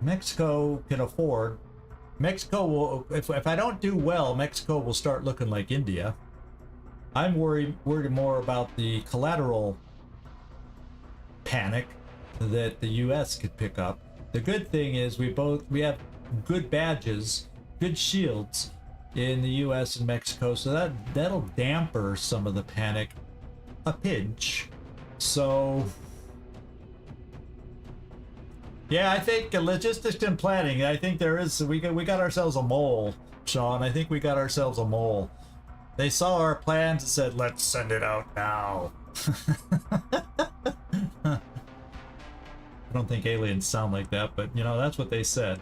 Mexico can afford. Mexico will, if I don't do well, Mexico will start looking like India. I'm worried more about the collateral panic that the US could pick up. The good thing is we have good badges, good shields in the US and Mexico, so that'll damper some of the panic a pinch. So yeah, I think logistics and planning, I think there is, we got ourselves a mole, Sean. I think we got ourselves a mole. They saw our plans and said, let's send it out now. I don't think aliens sound like that, but you know, that's what they said.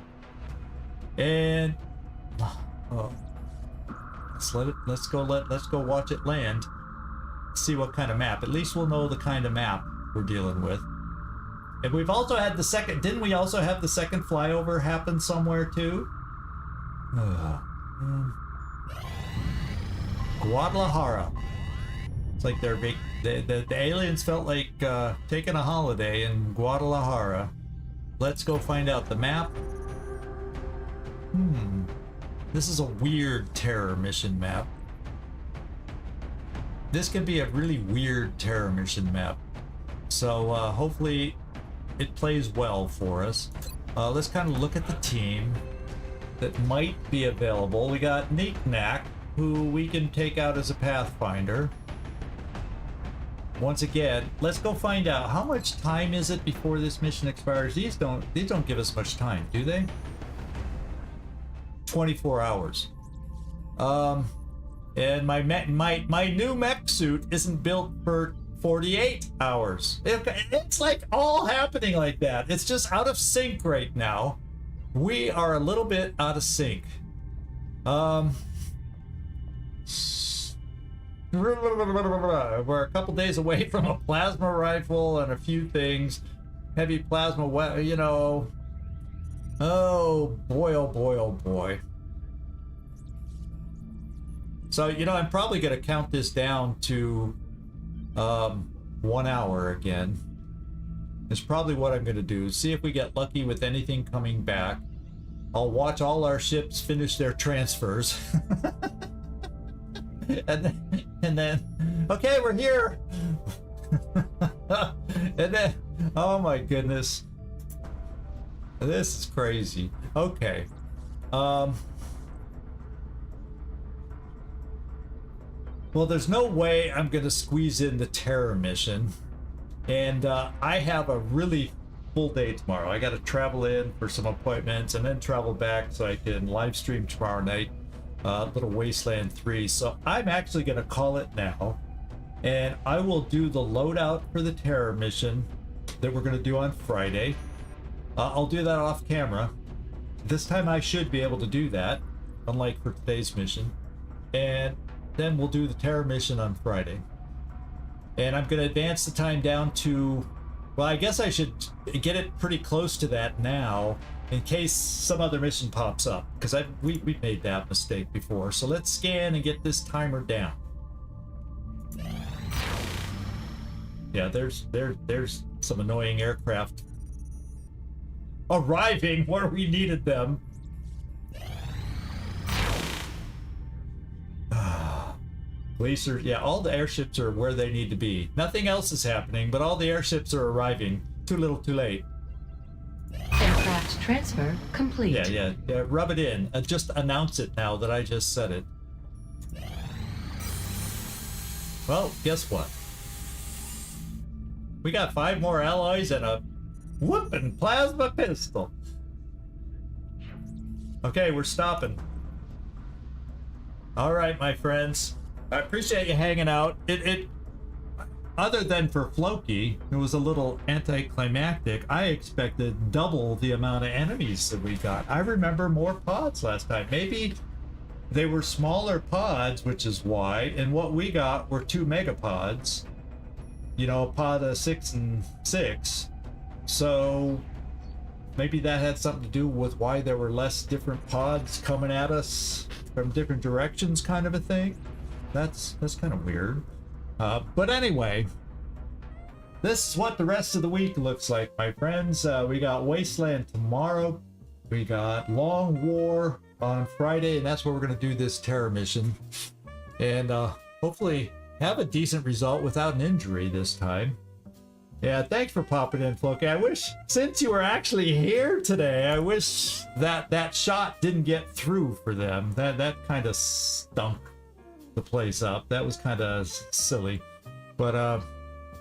And oh, let's go watch it land. See what kind of map. At least we'll know the kind of map we're dealing with. And we've also had the second, didn't we also have the second flyover happen somewhere too? Guadalajara. It's like they're big. The aliens felt like taking a holiday in Guadalajara. Let's go find out the map. This is a weird terror mission map. This could be a really weird terror mission map. So hopefully it plays well for us. Let's kind of look at the team that might be available. We got Knack, who we can take out as a Pathfinder. Once again, let's go find out how much time is it before this mission expires. These don't give us much time, do they? 24 hours. And my new mech suit isn't built for 48 hours. It's like all happening like that. It's just out of sync right now. We are a little bit out of sync. We're a couple days away from a plasma rifle and a few things. Heavy plasma, you know. Oh boy, oh boy, oh boy. So, you know, I'm probably going to count this down to 1 hour again. It's probably what I'm going to do. See if we get lucky with anything coming back. I'll watch all our ships finish their transfers. and then, okay, we're here. And then, oh my goodness. This is crazy. Okay. Well, there's no way I'm going to squeeze in the terror mission. And I have a really full day tomorrow. I got to travel in for some appointments and then travel back so I can live stream tomorrow night. Little Wasteland 3. So I'm actually going to call it now. And I will do the loadout for the terror mission that we're going to do on Friday. I'll do that off camera. This time I should be able to do that, unlike for today's mission. And then we'll do the terror mission on Friday. And I'm going to advance the time down to, well, I guess I should get it pretty close to that now in case some other mission pops up, because we made that mistake before. So let's scan and get this timer down. Yeah, there's some annoying aircraft arriving where we needed them. Glacier, yeah, all the airships are where they need to be. Nothing else is happening, but all the airships are arriving. Too little, too late. Aircraft transfer complete. Yeah, rub it in. Just announce it now that I just said it. Well, guess what? We got 5 more alloys and a whooping plasma pistol. Okay, we're stopping. All right, my friends. I appreciate you hanging out. It other than for Floki, it was a little anticlimactic. I expected double the amount of enemies that we got. I remember more pods last time. Maybe they were smaller pods, which is why. And what we got were 2 megapods. You know, a pod of 6 and 6. So maybe that had something to do with why there were less different pods coming at us from different directions, kind of a thing. That's kind of weird. But anyway, this is what the rest of the week looks like, my friends. We got Wasteland tomorrow. We got Long War on Friday, and that's where we're going to do this terror mission. And hopefully have a decent result without an injury this time. Yeah, thanks for popping in, Floki. I wish, since you were actually here today, I wish that shot didn't get through for them. That kind of stunk the place up. That was kind of silly. But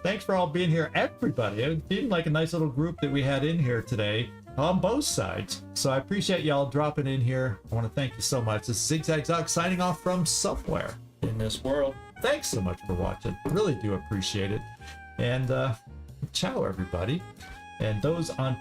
thanks for all being here, everybody. It seemed like a nice little group that we had in here today on both sides. So I appreciate y'all dropping in here. I want to thank you so much. This is Zigzag Zog signing off from somewhere in this world. Thanks so much for watching. Really do appreciate it. And ciao, everybody. And those on